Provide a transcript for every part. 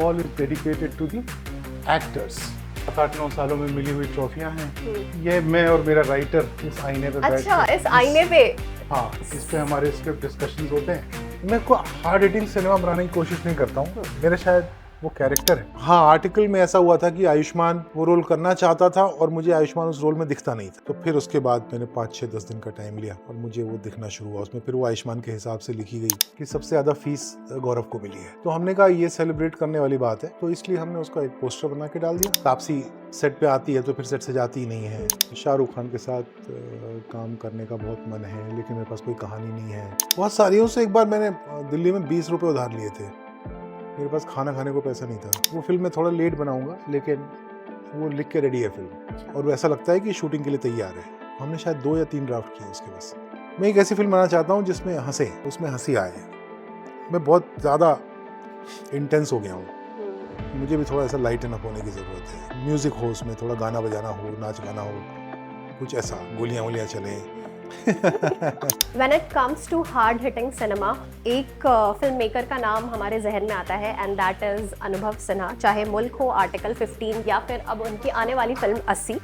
wall is dedicated to the actors. 8-9 सालों में मिली हुई ट्रॉफियां हैं। ये मैं और मेरा राइटर इस आईने पे अच्छा, इस आईने पे? हाँ, इस पे हमारे स्क्रिप्ट डिस्कशंस होते हैं। मैं कोई हार्ड हिटिंग सिनेमा बनाने की कोशिश नहीं करता हूँ, मेरा शायद वो कैरेक्टर है। हाँ, आर्टिकल में ऐसा हुआ था कि आयुष्मान वो रोल करना चाहता था और मुझे आयुष्मान उस रोल में दिखता नहीं था। तो फिर उसके बाद मैंने 5-6-10 दिन का टाइम लिया और मुझे वो दिखना शुरू हुआ उसमें। फिर वो आयुष्मान के हिसाब से लिखी गई कि सबसे ज्यादा फीस गौरव को मिली है। तो हमने कहा ये सेलिब्रेट करने वाली बात है, तो इसलिए हमने उसका एक पोस्टर बना के डाल दिया। तापसी सेट पे आती है तो फिर सेट से जाती ही नहीं है। शाहरुख खान के साथ काम करने का बहुत मन है, लेकिन मेरे पास कोई कहानी नहीं है। बहुत सारियों से एक बार मैंने दिल्ली में 20 रुपए उधार लिए थे, मेरे पास खाना खाने को पैसा नहीं था। वो फिल्म मैं थोड़ा लेट बनाऊंगा, लेकिन वो लिख के रेडी है फिल्म, और वैसा लगता है कि शूटिंग के लिए तैयार है। हमने शायद 2 या 3 ड्राफ्ट किए उसके बस। मैं एक ऐसी फिल्म बनाना चाहता हूँ जिसमें हंसे, उसमें हंसी आए। मैं बहुत ज़्यादा इंटेंस हो गया हूँ, मुझे भी थोड़ा ऐसा लाइटन अप होने की ज़रूरत है। म्यूज़िक हो उसमें, थोड़ा गाना बजाना हो, नाच गाना हो, कुछ ऐसा, गोलियाँ वोलियाँ चले। When it comes to hard hitting cinema, एक फिल्म मेकर का नाम हमारे जहन में आता है and that is अनुभव सिन्हा। चाहे मुल्क हो, आर्टिकल 15 या फिर अब उनकी आने वाली film 80।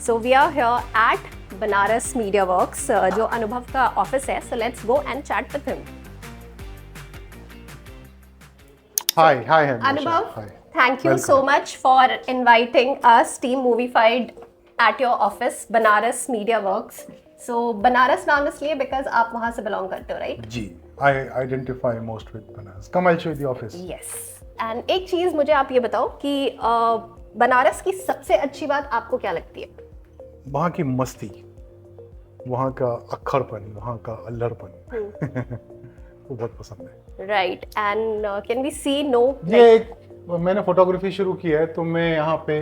So we are here at Banaras media works, जो अनुभव का ऑफिस है। So let's go and chat with him. Hi, Anubhav, Hi. Thank you so much for inviting us, Team Movified, at your office, Banaras media works. So Banaras नाम इसलिए because आप वहाँ से belong करते हो, right? Ji, I identify most with Banaras. Come, I'll show you the office. Yes. And एक चीज़ मुझे आप ये बताओ कि बनारस की सबसे अच्छी बात आपको क्या लगती है? वहाँ की मस्ती, वहाँ का अक्खरपन, वहाँ का अल्लड़पन वो बहुत पसंद है। Right. And can we see ये एक मैंने फोटोग्राफी शुरू की है, तो मैं यहाँ पे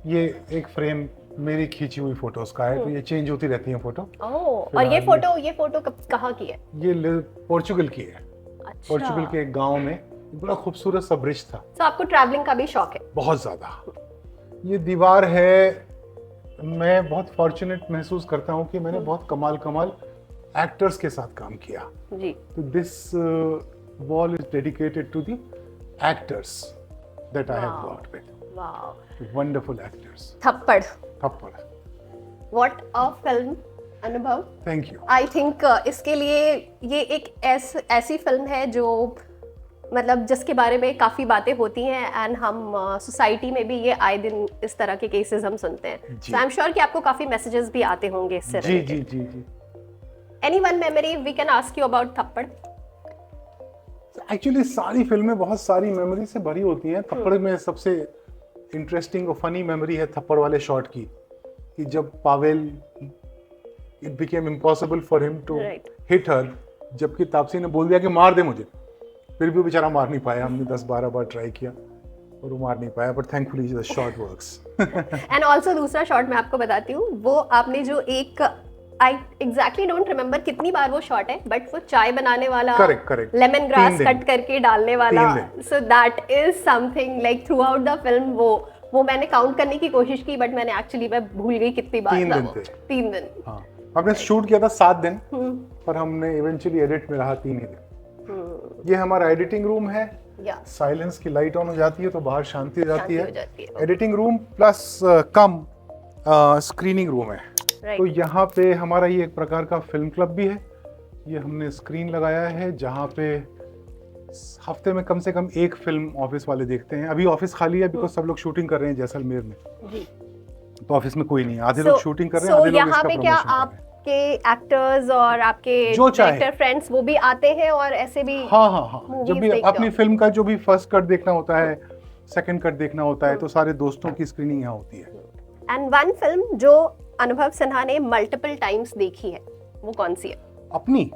ये एक फ्रेम मेरी खींची हुई फोटोज का है, तो ये चेंज होती रहती है फोटो। और ये फोटो कहाँ की है? ये पोर्चुगल की है। अच्छा। पोर्चुगल के एक गांव में बड़ा खूबसूरत सा ब्रिज था। तो आपको ट्रैवलिंग का भी शौक है? बहुत ज्यादा। ये दीवार है, मैं बहुत फॉर्चुनेट महसूस करता हूँ कि मैंने बहुत कमाल एक्टर्स के साथ काम किया जी। तो this wall is dedicated to the actors that I have worked with. Wow, wonderful actors. Thappad. What a film, Anubhav. Thank you. I think इसके लिए ये एक ऐसी फिल्म है जो मतलब जिसके बारे में काफ़ी बातें होती हैं एंड हम सोसाइटी में भी ये आए दिन इस तरह के केसेस हम सुनते हैं। सो आई एम श्योर कि आपको काफ़ी मैसेजेस भी आते होंगे इससे रिलेटेड। जी। Any one memory we can ask you about Thappad? Actually सारी फिल्में बहुत सारी मेमोरी से भरी होती हैं। थप्पड़ में सबसे इंटरेस्टिंग और फनी मेमोरी है थप्पड़ वाले शॉट की, कि जब Powell it became impossible for him to hit her, जबकि तापसी ने बोल दिया कि मार दे मुझे, फिर भी वो बेचारा मार नहीं पाया। हमने 10-12 बार ट्राई किया और वो मार नहीं पाया, but thankfully the shot works. And also दूसरा शॉट मैं आपको बताती हूँ, वो आपने जो एक आई एग्जैक्टली डोंट रिमेम्बर कितनी बार वो शॉट है, बट वो चाय बनाने वाला, करेक्ट, लेमन ग्रास कट करके डालने वाला, so that is something like through out the film. वो मैंने काउंट करने की कोशिश की, बट मैंने एक्चुअली मैं भूल गई कितनी बार था वो। 3 दिन। हाँ, हमने शूट किया था 7 दिन, पर हमने इवेंचुअली एडिट में रहा 3 ही दिन। ये हमारा एडिटिंग रूम है। साइलेंस की लाइट ऑन हो जाती है तो बाहर शांति हो जाती है। एडिटिंग रूम प्लस कम स्क्रीनिंग रूम है। तो यहाँ पे हमारा ये एक प्रकार का फिल्म क्लब भी है। ये हमने स्क्रीन लगाया है जहाँ पे हफ्ते में कम से कम एक फिल्म ऑफिस वाले देखते हैं। अभी ऑफिस खाली है बिकॉज सब लोग शूटिंग कर रहे हैं जैसलमेर में, तो ऑफिस में कोई नहीं है। आधे लोग शूटिंग कर रहे हैं, आधे लोग इसका प्रमोशन कर रहे हैं। आपके एक्टर्स और आपके डायरेक्टर फ्रेंड्स वो भी आते हैं और ऐसे भी? हाँ, जब भी अपनी फिल्म का जो भी फर्स्ट कट देखना होता है, सेकंड कट देखना होता है, तो सारे दोस्तों की स्क्रीनिंग यहाँ होती है। एंड वन फिल्म जो अनुभव सिन्हा ने मल्टीपल टाइम्स देखी है, वो कौन सी है? अपनी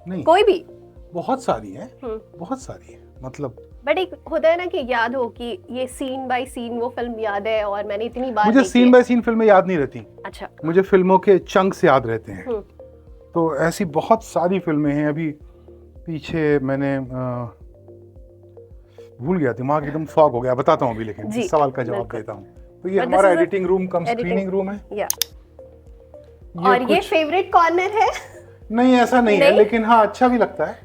नहीं, कोई भी? बहुत सारी है, बहुत सारी है, मतलब बट एक होता है ना कि याद हो कि ये सीन बाय सीन वो फिल्म याद है और मैंने इतनी बार मुझे सीन बाय सीन फिल्में याद नहीं रहती। अच्छा। मुझे फिल्मों के चंक्स याद रहते हैं। तो ऐसी बहुत सारी फिल्में हैं। अभी पीछे मैंने भूल गया, दिमाग एकदम फॉग हो गया। बताता हूँ अभी, लेकिन इस सवाल का जवाब देता हूँ। तो ये हमारा editing room cum screening room है। और ये फेवरेट कॉर्नर है? नहीं, ऐसा नहीं है, लेकिन हाँ अच्छा भी लगता है।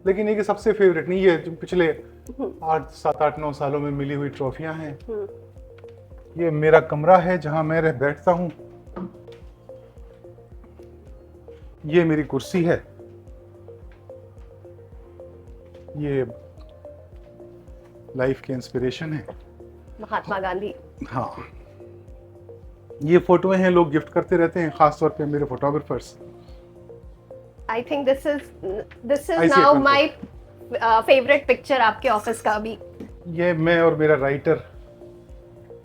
लेकिन ये कि सबसे फेवरेट नहीं, ये जो पिछले 8 7 8 9 सालों में मिली हुई ट्रॉफियां हैं। ये मेरा कमरा है जहां मैं बैठता हूँ। ये मेरी कुर्सी है। ये लाइफ के इंस्पिरेशन है, महात्मा गांधी। हाँ। ये फोटोएं हैं, लोग गिफ्ट करते रहते हैं, खास तौर पे मेरे photographers. I think this is I see now it, my favourite picture आपके ऑफिस का भी। ये मैं और मेरा राइटर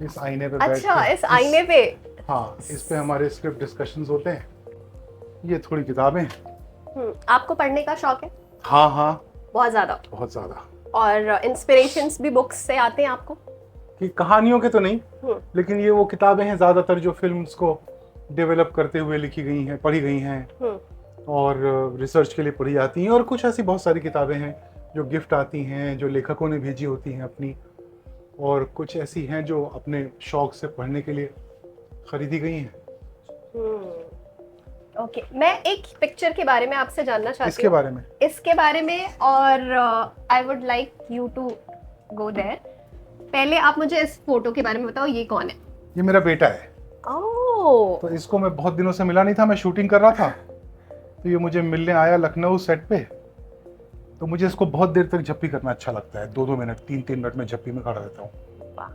इस आईने पे बैठ अच्छा, के इस आईने पे। हाँ, इस पे हमारे स्क्रिप्ट डिस्कशंस होते हैं। ये थोड़ी किताबें। आपको पढ़ने का शौक है? हाँ हाँ, बहुत ज्यादा। बहुत ज्यादा। और इंस्पिरेशंस भी बुक्स से आते हैं आपको? कि कहानियों के तो नहीं, लेकिन ये वो किताबें हैं ज्यादातर जो फिल्म्स को डेवलप करते हुए लिखी गई हैं, पढ़ी गई हैं और रिसर्च के लिए पढ़ी जाती हैं। और कुछ ऐसी बहुत सारी किताबें हैं जो गिफ्ट आती हैं, जो लेखकों ने भेजी होती हैं अपनी, और कुछ ऐसी हैं जो अपने शौक से पढ़ने के लिए खरीदी गई हैं। ओके, मैं एक पिक्चर के बारे में आपसे जानना चाहती हूँ। इसके बारे में? इसके बारे में, और I would like you to go there. पहले आप मुझे इस फोटो के बारे में बताओ, ये कौन है? ये मेरा बेटा है। ओह, तो इसको मैं बहुत दिनों से मिला नहीं था, मैं शूटिंग कर रहा था, तो ये मुझे मिलने आया लखनऊ सेट पे। तो मुझे इसको बहुत देर तक झप्पी करना अच्छा लगता है, 2 मिनट 3 मिनट में झप्पी में खड़ा रहता हूँ। वाह।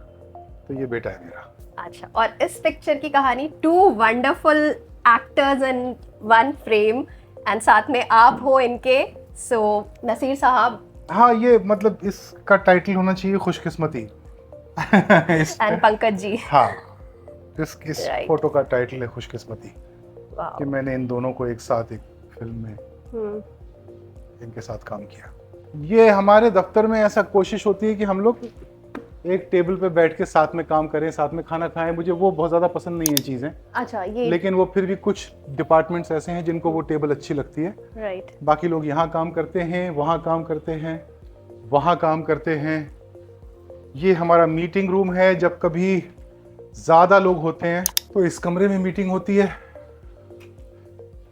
तो ये बेटा है मेरा। अच्छा, और इस पिक्चर की कहानी, 2 wonderful actors in one frame, and साथ में आप हो इनके। सो नसीर साहब। हाँ, ये मतलब इसका टाइटल होना चाहिए खुशकिस्मती। एंड पंकज जी। हाँ, इस Right. फोटो का टाइटल है खुशकिस्मती, वाह। कि मैंने इन दोनों को एक साथ एक फिल्म में इनके साथ काम किया। ये हमारे दफ्तर में ऐसा कोशिश होती है कि हम लोग एक टेबल पे बैठ के साथ में काम करें, साथ में खाना खाएं। मुझे वो बहुत ज़्यादा पसंद नहीं है चीज़ें। अच्छा, ये लेकिन वो फिर भी कुछ डिपार्टमेंट्स ऐसे हैं जिनको वो टेबल अच्छी लगती है। राइट। बाकी लोग यहाँ काम करते हैं, वहाँ काम करते हैं, वहाँ काम करते हैं। ये हमारा मीटिंग रूम है। जब कभी ज़्यादा लोग होते हैं तो इस कमरे में मीटिंग होती है।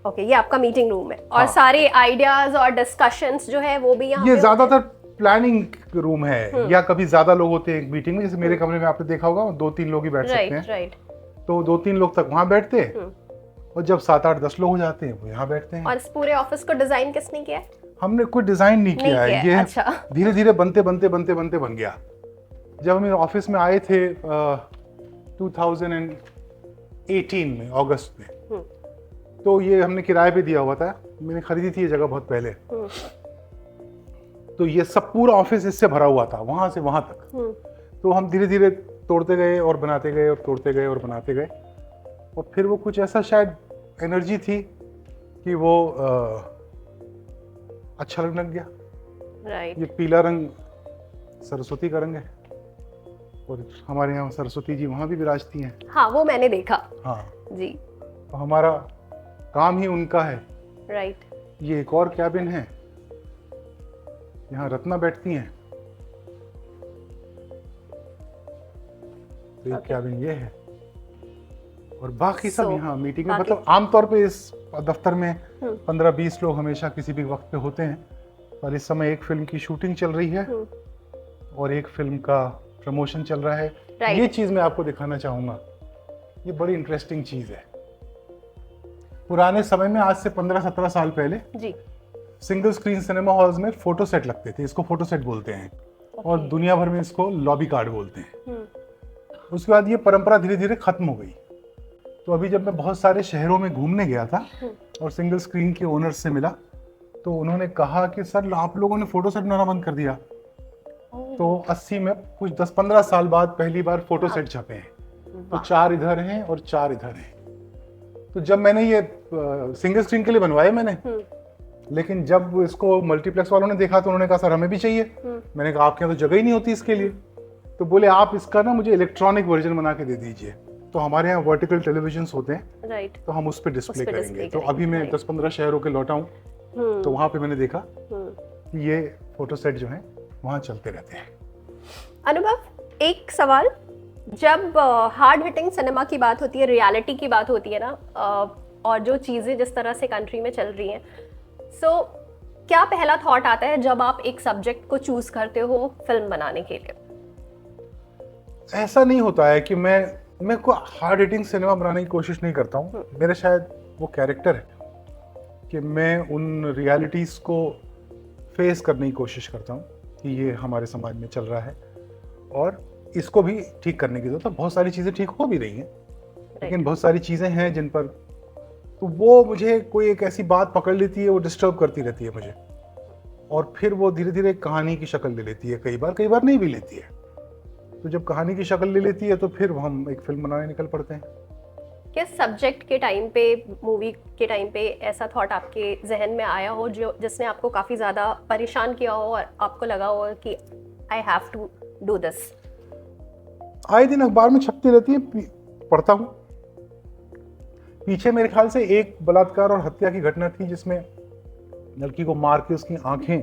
ओके, ये आपका मीटिंग रूम है, और हाँ। सारे आइडियाज और डिस्कशंस जो है वो भी यहाँ ये पे ज़्यादातर प्लानिंग रूम है, या कभी ज़्यादा लोग होते हैं एक मीटिंग में। जैसे मेरे कमरे में आपने देखा होगा 2-3 लोग ही बैठ सकते राइट हैं। राइट। तो 2-3 लोग तक वहाँ बैठते हैं, और जब 7-8-10 लोग हो जाते हैं वो यहाँ बैठते हैं। और इस पूरे ऑफिस को डिजाइन किसने किया है? हमने कोई डिजाइन नहीं किया है, ये अच्छा। धीरे धीरे बनते बन गया। जब हम ऑफिस में आए थे 2018 में, अगस्त में, तो ये हमने किराए पे दिया हुआ था। मैंने खरीदी थी ये जगह बहुत पहले। तो ये सब पूरा ऑफिस इससे भरा हुआ था, वहां से वहां तक। तो हम धीरे धीरे तोड़ते गए और बनाते गए, और तोड़ते गए और बनाते गए, और फिर वो कुछ ऐसा शायद एनर्जी थी कि वो अच्छा लगने लग गया। राइट। ये पीला रंग सरस्वती का रंग है, और हमारे यहाँ सरस्वती जी वहाँ भी विराजती हैं। हाँ, वो मैंने देखा। हाँ जी। तो हमारा काम ही उनका है। राइट। ये एक और कैबिन है, यहाँ रत्ना बैठती हैं। तो एक कैबिन ये है, और बाकी सब So, यहाँ मीटिंग में, बाकी- मतलब आमतौर पे इस दफ्तर में 15-20 लोग हमेशा किसी भी वक्त पे होते हैं। पर इस समय एक फिल्म की शूटिंग चल रही है और एक फिल्म का प्रमोशन चल रहा है। Right. ये चीज़ मैं आपको दिखाना चाहूँगा। ये बड़ी इंटरेस्टिंग चीज़ है। पुराने समय में, आज से 15-17 साल पहले, जी। सिंगल स्क्रीन सिनेमा हॉल्स में फोटो सेट लगते थे। इसको फोटो सेट बोलते हैं, और दुनिया भर में इसको लॉबी कार्ड बोलते हैं। उसके बाद ये परंपरा धीरे धीरे खत्म हो गई। तो अभी जब मैं बहुत सारे शहरों में घूमने गया था और सिंगल स्क्रीन के ओनर से मिला, तो उन्होंने कहा कि सर आप लोगों ने फोटो सेट बनाना बंद कर दिया। तो 80 में कुछ 10-15 साल बाद पहली बार फोटो सेट छपे हैं। तो 4 इधर हैं और 4 इधर हैं। तो जब मैंने ये सिंगल स्क्रीन के लिए बनवाए मैंने, लेकिन जब इसको मल्टीप्लेक्स वालों ने देखा तो उन्होंने कहा सर हमें भी चाहिए। मैंने कहा आपके यहाँ तो जगह ही नहीं होती इसके लिए। तो बोले आप इसका ना मुझे इलेक्ट्रॉनिक वर्जन बना के दे दीजिए। तो हमारे यहाँ वर्टिकल टेलीविजन होते हैं, राइट। तो हम उस पर डिस्प्ले पे करेंगे। display तो अभी मैं करेंगे, 10-15 शहरों के लौटा हूँ, तो वहाँ पे मैंने देखा कि ये फोटो सेट जो है वहाँ चलते रहते हैं। अनुभव, एक सवाल, जब हार्ड हिटिंग सिनेमा की बात होती है, रियलिटी की बात होती है ना, और जो चीज़ें जिस तरह से कंट्री में चल रही हैं, सो क्या पहला थॉट आता है जब आप एक सब्जेक्ट को चूज करते हो फिल्म बनाने के लिए? ऐसा नहीं होता है कि मैं कोई हार्ड हिटिंग सिनेमा बनाने की कोशिश नहीं करता हूँ। मेरा शायद वो कैरेक्टर है कि मैं उन रियलिटीज़ को फेस करने की कोशिश करता हूँ कि ये हमारे समाज में चल रहा है और इसको भी ठीक करने की जरूरत है। बहुत सारी चीज़ें ठीक हो भी रही हैं, लेकिन बहुत सारी चीज़ें हैं जिन पर तो वो मुझे कोई एक ऐसी बात पकड़ लेती है, वो डिस्टर्ब करती रहती है मुझे, और फिर वो धीरे धीरे कहानी की शक्ल ले लेती है। कई बार नहीं भी लेती है। तो जब कहानी की शक्ल ले लेती है तो फिर हम एक फिल्म बनाने निकल पड़ते हैं। किस सब्जेक्ट के टाइम पे, मूवी के टाइम पे ऐसा थॉट आपके जहन में आया हो जो जिसने आपको काफ़ी ज़्यादा परेशान किया हो और आपको लगा हो कि I have to do this? आए दिन अखबार में छपती रहती है, पढ़ता हूँ। पीछे मेरे ख्याल से एक बलात्कार और हत्या की घटना थी जिसमें लड़की को मार के उसकी आंखें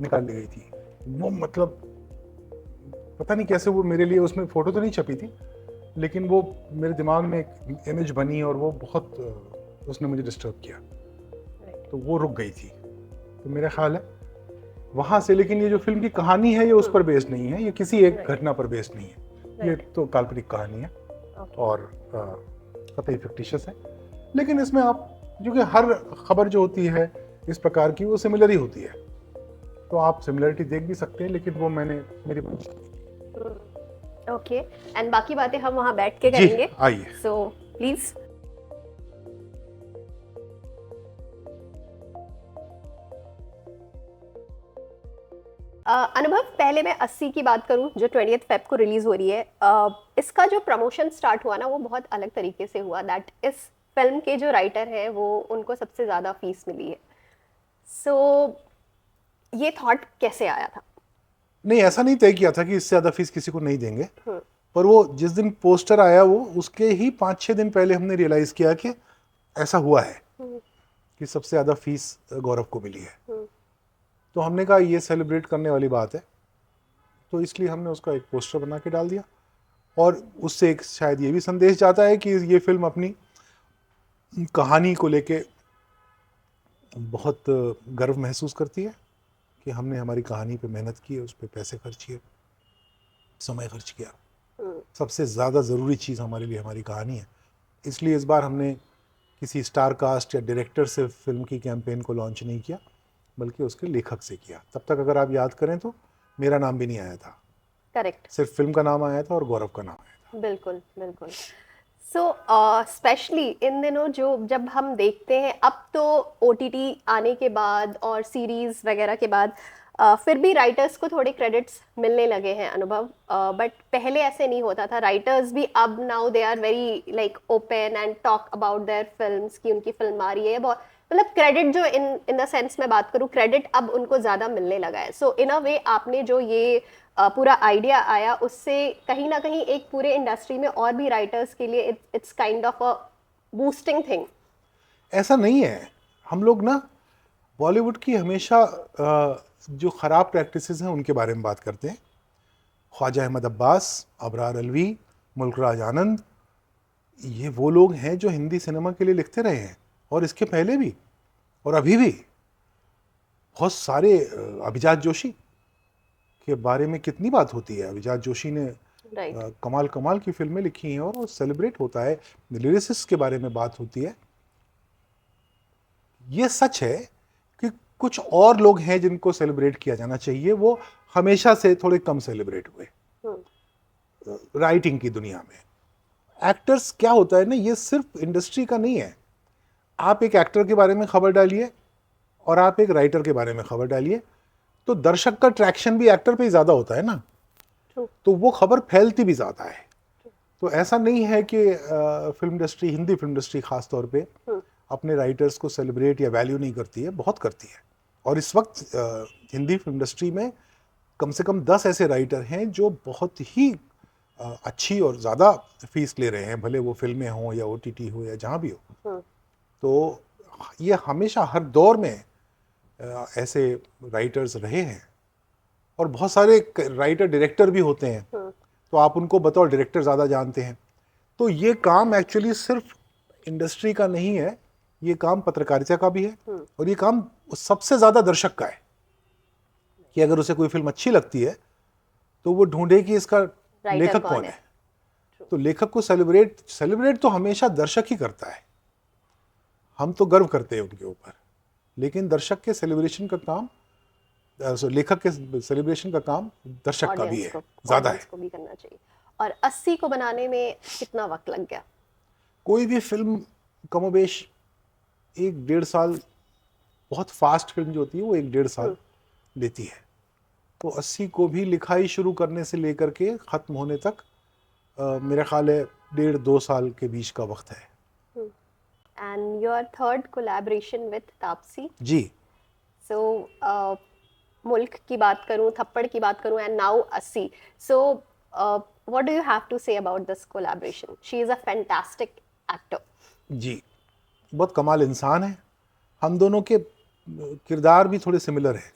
निकाल ली गई थी। वो मतलब पता नहीं कैसे वो मेरे लिए, उसमें फोटो तो नहीं छपी थी, लेकिन वो मेरे दिमाग में एक इमेज बनी और वो बहुत उसने मुझे डिस्टर्ब किया, तो वो रुक गई थी। तो मेरा ख्याल है वहाँ से, लेकिन ये जो फिल्म की कहानी है ये उस पर बेस्ड नहीं है, ये किसी एक घटना पर बेस्ड नहीं है, ये तो काल्पनिक कहानी है और कतई फिक्टिशियस है। लेकिन इसमें आप जो कि हर खबर जो होती है इस प्रकार की वो सिमिलर ही होती है, तो आप सिमिलरिटी देख भी सकते हैं, लेकिन वो मेरी ओके। एंड बाकी बातें हम वहाँ बैठ के करेंगे। आइए। So please. अनुभव, पहले मैं 80 की बात करूं जो 20th फेब को रिलीज हो रही है। इसका जो प्रमोशन स्टार्ट हुआ ना वो बहुत अलग तरीके से हुआ। दैट इस फिल्म के जो राइटर हैं वो उनको सबसे ज़्यादा फीस मिली है। सो ये थॉट कैसे आया था? नहीं, ऐसा नहीं तय किया था कि इससे ज़्यादा फीस किसी को नहीं देंगे, पर वो जिस दिन पोस्टर आया वो उसके ही 5-6 दिन पहले हमने रियलाइज़ किया कि ऐसा हुआ है कि सबसे ज़्यादा फीस गौरव को मिली है। तो हमने कहा ये सेलिब्रेट करने वाली बात है, तो इसलिए हमने उसका एक पोस्टर बना के डाल दिया, और उससे एक शायद ये भी संदेश जाता है कि ये फिल्म अपनी कहानी को लेके बहुत गर्व महसूस करती है कि हमने हमारी कहानी पे मेहनत की है, उस पर पैसे खर्च किए, समय खर्च किया। सबसे ज़्यादा ज़रूरी चीज़ हमारे लिए हमारी कहानी है। इसलिए इस बार हमने किसी स्टार कास्ट या डायरेक्टर से फिल्म की कैंपेन को लॉन्च नहीं किया, बल्कि उसके लेखक से किया। तब तक अगर आप याद करें तो मेरा नाम भी नहीं आया था। करेक्ट। सिर्फ फिल्म का नाम आया था और गौरव का नाम आया था। बिल्कुल बिल्कुल। सो स्पेशली इन दिनों जब हम देखते हैं, अब तो OTT आने के बाद और सीरीज वगैरह के बाद फिर भी राइटर्स को थोड़े क्रेडिट्स मिलने लगे हैं अनुभव, बट पहले ऐसे नहीं होता था। राइटर्स भी अब now they are very like open and talk about their films कि उनकी फिल्म आ रही है। बहुत मतलब क्रेडिट जो इन द सेंस में बात करूँ, क्रेडिट अब उनको ज़्यादा मिलने लगा है। सो इन अ वे आपने जो ये पूरा आइडिया आया उससे कहीं ना कहीं एक पूरे इंडस्ट्री में और भी राइटर्स के लिए it's kind of a boosting thing. ऐसा नहीं है, हम लोग ना बॉलीवुड की हमेशा जो ख़राब प्रैक्टिसेस हैं उनके बारे में बात करते हैं। ख्वाजा अहमद अब्बास, अबरार अलवी, मुल्कराज आनंद, ये वो लोग हैं जो हिंदी सिनेमा के लिए लिखते रहे हैं, और इसके पहले भी और अभी भी। बहुत सारे अभिजात जोशी के बारे में कितनी बात होती है। अभिजात जोशी ने कमाल की फिल्में लिखी हैं और वो सेलिब्रेट होता है। लिरिसिस्ट के बारे में बात होती है। ये सच है कि कुछ और लोग हैं जिनको सेलिब्रेट किया जाना चाहिए, वो हमेशा से थोड़े कम सेलिब्रेट हुए राइटिंग की दुनिया में। एक्टर्स क्या होता है ना, ये सिर्फ इंडस्ट्री का नहीं है। आप एक एक्टर के बारे में खबर डालिए और आप एक राइटर के बारे में खबर डालिए, तो दर्शक का ट्रैक्शन भी एक्टर पे ही ज़्यादा होता है ना, तो वो खबर फैलती भी ज़्यादा है। तो ऐसा नहीं है कि film industry, Hindi film industry खास तौर पे अपने राइटर्स को सेलिब्रेट या वैल्यू नहीं करती है, बहुत करती है। और इस वक्त हिंदी फिल्म इंडस्ट्री में कम से कम 10 ऐसे राइटर हैं जो बहुत ही अच्छी और ज़्यादा फीस ले रहे हैं, भले वो फिल्में हों या OTT हो या जहाँ भी हो। तो ये हमेशा हर दौर में ऐसे राइटर्स रहे हैं, और बहुत सारे राइटर डायरेक्टर भी होते हैं, तो आप उनको बतौर डायरेक्टर ज़्यादा जानते हैं। तो ये काम एक्चुअली सिर्फ इंडस्ट्री का नहीं है, ये काम पत्रकारिता का भी है और ये काम सबसे ज्यादा दर्शक का है कि अगर उसे कोई फिल्म अच्छी लगती है तो वो ढूंढे कि इसका लेखक कौन है। तो लेखक को सेलिब्रेट तो हमेशा दर्शक ही करता है। हम तो गर्व करते हैं उनके ऊपर, लेकिन दर्शक के सेलिब्रेशन का काम लेखक के सेलिब्रेशन का काम दर्शक का भी है, ज्यादा है। को भी करना चाहिए। और 80 को बनाने में कितना वक्त लग गया? कोई भी फिल्म कमोबेश 1-1.5 साल, बहुत फास्ट फिल्म जो होती है वो 1-1.5 साल लेती है। तो 80 को भी लिखाई शुरू करने से लेकर के खत्म होने तक मेरा ख्याल है 1.5-2 साल के बीच का वक्त है। And your third collaboration with Taapsee ji. So Mulk की बात करूं, थप्पड़ की बात करूं, and now 80, so what do you have to say about this collaboration? She is a fantastic actor. जी, बहुत कमाल इंसान है। हम दोनों के किरदार भी थोड़े सिमिलर हैं,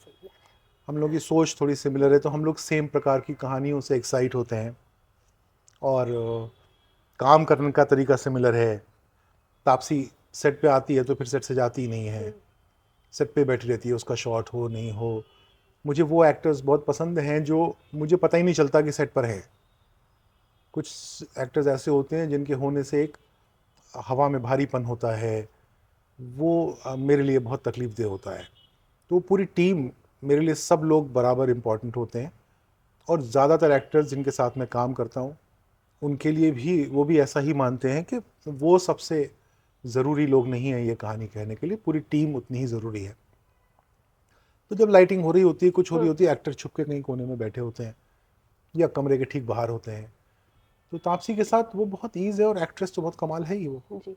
हम लोगों की सोच थोड़ी सिमिलर है, तो हम लोग सेम प्रकार की कहानियों से एक्साइट होते हैं और काम करने का तरीका सिमिलर है। तापसी सेट पे आती है तो फिर सेट से जाती ही नहीं है, सेट पे बैठी रहती है, उसका शॉट हो नहीं हो। मुझे वो एक्टर्स बहुत पसंद हैं जो मुझे पता ही नहीं चलता कि सेट पर है। कुछ एक्टर्स ऐसे होते हैं जिनके होने से एक हवा में भारीपन होता है, वो मेरे लिए बहुत तकलीफदेह होता है। तो पूरी टीम मेरे लिए, सब लोग बराबर इम्पॉर्टेंट होते हैं और ज़्यादातर एक्टर्स जिनके साथ मैं काम करता हूँ उनके लिए भी वो भी ऐसा ही मानते हैं कि वो सबसे ज़रूरी लोग नहीं हैं ये कहानी कहने के लिए, पूरी टीम उतनी ही ज़रूरी है। तो जब लाइटिंग हो रही होती है, कुछ हो रही होती है, एक्टर छुप के कहीं कोने में बैठे होते हैं या कमरे के ठीक बाहर होते हैं। तो तापसी के साथ वो बहुत ईज है और एक्ट्रेस तो बहुत कमाल है ही वो। जी।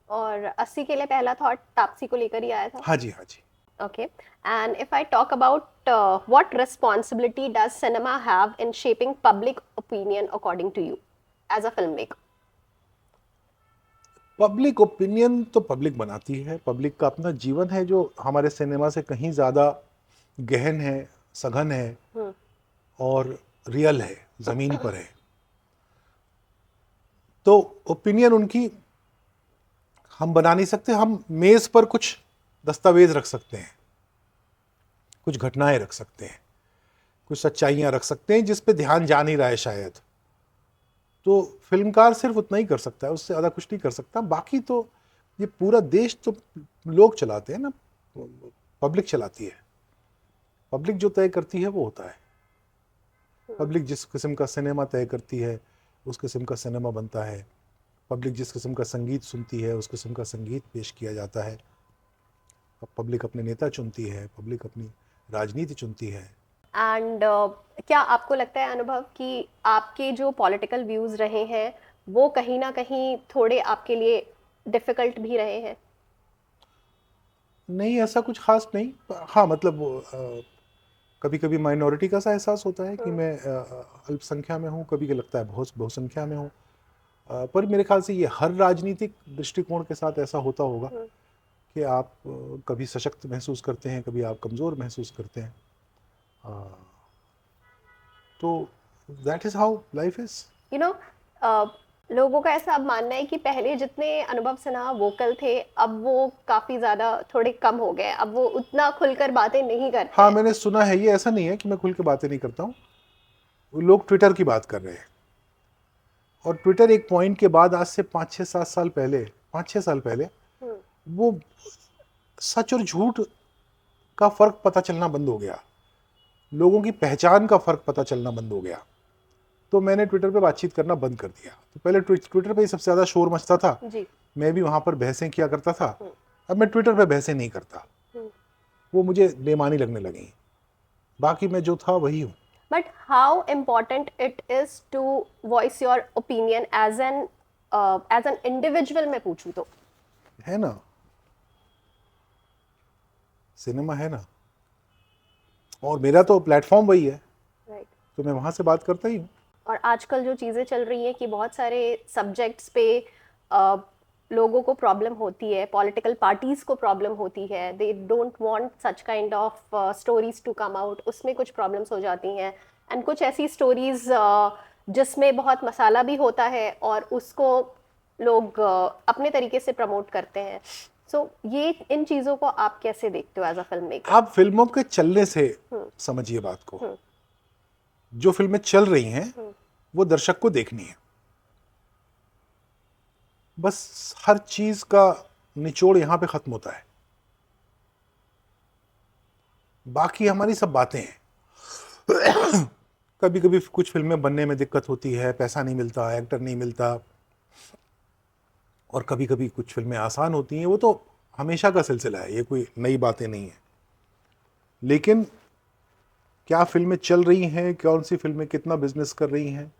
और 80 के लिए पहला थॉट तापसी को लेकर ही आया था? हाँ जी, हाँ जी। Okay. And if I talk about what responsibility does cinema have in shaping public opinion according to you as a filmmaker? Public opinion तो पब्लिक बनाती है, पब्लिक का अपना जीवन है जो हमारे सिनेमा से कहीं ज़्यादा गहन है, सघन है और रियल है, ज़मीनी पर है। तो ओपिनियन उनकी हम बना नहीं सकते, हम मेज़ पर कुछ दस्तावेज रख सकते हैं, कुछ घटनाएं रख सकते हैं, कुछ सच्चाइयां रख सकते हैं जिस पे ध्यान जा नहीं रहा है शायद। तो फिल्मकार सिर्फ उतना ही कर सकता है, उससे ज़्यादा कुछ नहीं कर सकता। बाकी तो ये पूरा देश तो लोग चलाते हैं ना, पब्लिक चलाती है। पब्लिक जो तय करती है वो होता है। पब्लिक जिस किस्म का सिनेमा तय करती है उस किस्म का सिनेमा बनता है। पब्लिक जिस किस्म का संगीत सुनती है उस किस्म का संगीत पेश किया जाता है। पब्लिक अपने नेता चुनती है, पब्लिक अपनी राजनीति चुनती है। एंड क्या आपको लगता है अनुभव कि आपके जो पॉलिटिकल व्यूज रहे हैं वो कहीं ना कहीं थोड़े आपके लिए डिफिकल्ट भी रहे हैं? नहीं, ऐसा कुछ खास नहीं। हाँ, मतलब कभी कभी माइनॉरिटी का सा एहसास होता है कि मैं अल्पसंख्या में हूँ, कभी लगता है बहुसंख्या में हूँ। पर मेरे ख्याल से ये हर राजनीतिक दृष्टिकोण के साथ ऐसा होता होगा कि आप कभी सशक्त महसूस करते हैं, कभी आप कमज़ोर महसूस करते हैं। तो that is how life is. You know, लोगों का ऐसा अब मानना है कि पहले जितने अनुभव सिन्हा वोकल थे अब वो काफ़ी ज़्यादा थोड़े कम हो गए, अब वो उतना खुलकर बातें नहीं करते। हाँ, मैंने सुना है ये, ऐसा नहीं है कि मैं खुल के बातें नहीं करता हूँ। लोग ट्विटर की बात कर रहे हैं और ट्विटर एक पॉइंट के बाद आज से 5-6 साल पहले वो सच और झूठ का फ़र्क पता चलना बंद हो गया, लोगों की पहचान का फ़र्क पता चलना बंद हो गया। तो मैंने ट्विटर पे बातचीत करना बंद कर दिया। तो पहले ट्विटर पे ही सबसे ज़्यादा शोर मचता था जी। मैं भी वहाँ पर बहसें किया करता था। अब मैं ट्विटर पे बहसें नहीं करता, वो मुझे बेमानी लगने लगी। बाकी मैं जो था वही हूँ। But how important it is to voice your opinion as an individual मैं पूछूं तो? है ना, सिनेमा है ना, और मेरा तो प्लेटफॉर्म वही है, Right. तो मैं वहाँ से बात करता ही हूँ। और आजकल जो चीज़ें चल रही हैं कि बहुत सारे सब्जेक्ट्स पे लोगों को प्रॉब्लम होती है, पॉलिटिकल पार्टीज़ को प्रॉब्लम होती है, they don't want such kind of stories to come out, उसमें कुछ प्रॉब्लम्स हो जाती हैं। एंड कुछ ऐसी स्टोरीज जिसमें बहुत मसाला भी होता है और उसको लोग अपने तरीके से प्रमोट करते हैं। सो ये इन चीज़ों को आप कैसे देखते हो एज अ फिल्म मेकर? आप फिल्मों के चलने से समझिए बात को। जो फिल्में चल रही हैं वो दर्शक को देखनी है, बस हर चीज का निचोड़ यहां पे खत्म होता है। बाकी हमारी सब बातें हैं। कभी कभी कुछ फिल्में बनने में दिक्कत होती है, पैसा नहीं मिलता, एक्टर नहीं मिलता, और कभी कभी कुछ फिल्में आसान होती हैं। वो तो हमेशा का सिलसिला है, ये कोई नई बातें नहीं है। लेकिन क्या फिल्में चल रही हैं, कौन सी फिल्में कितना बिजनेस कर रही हैं,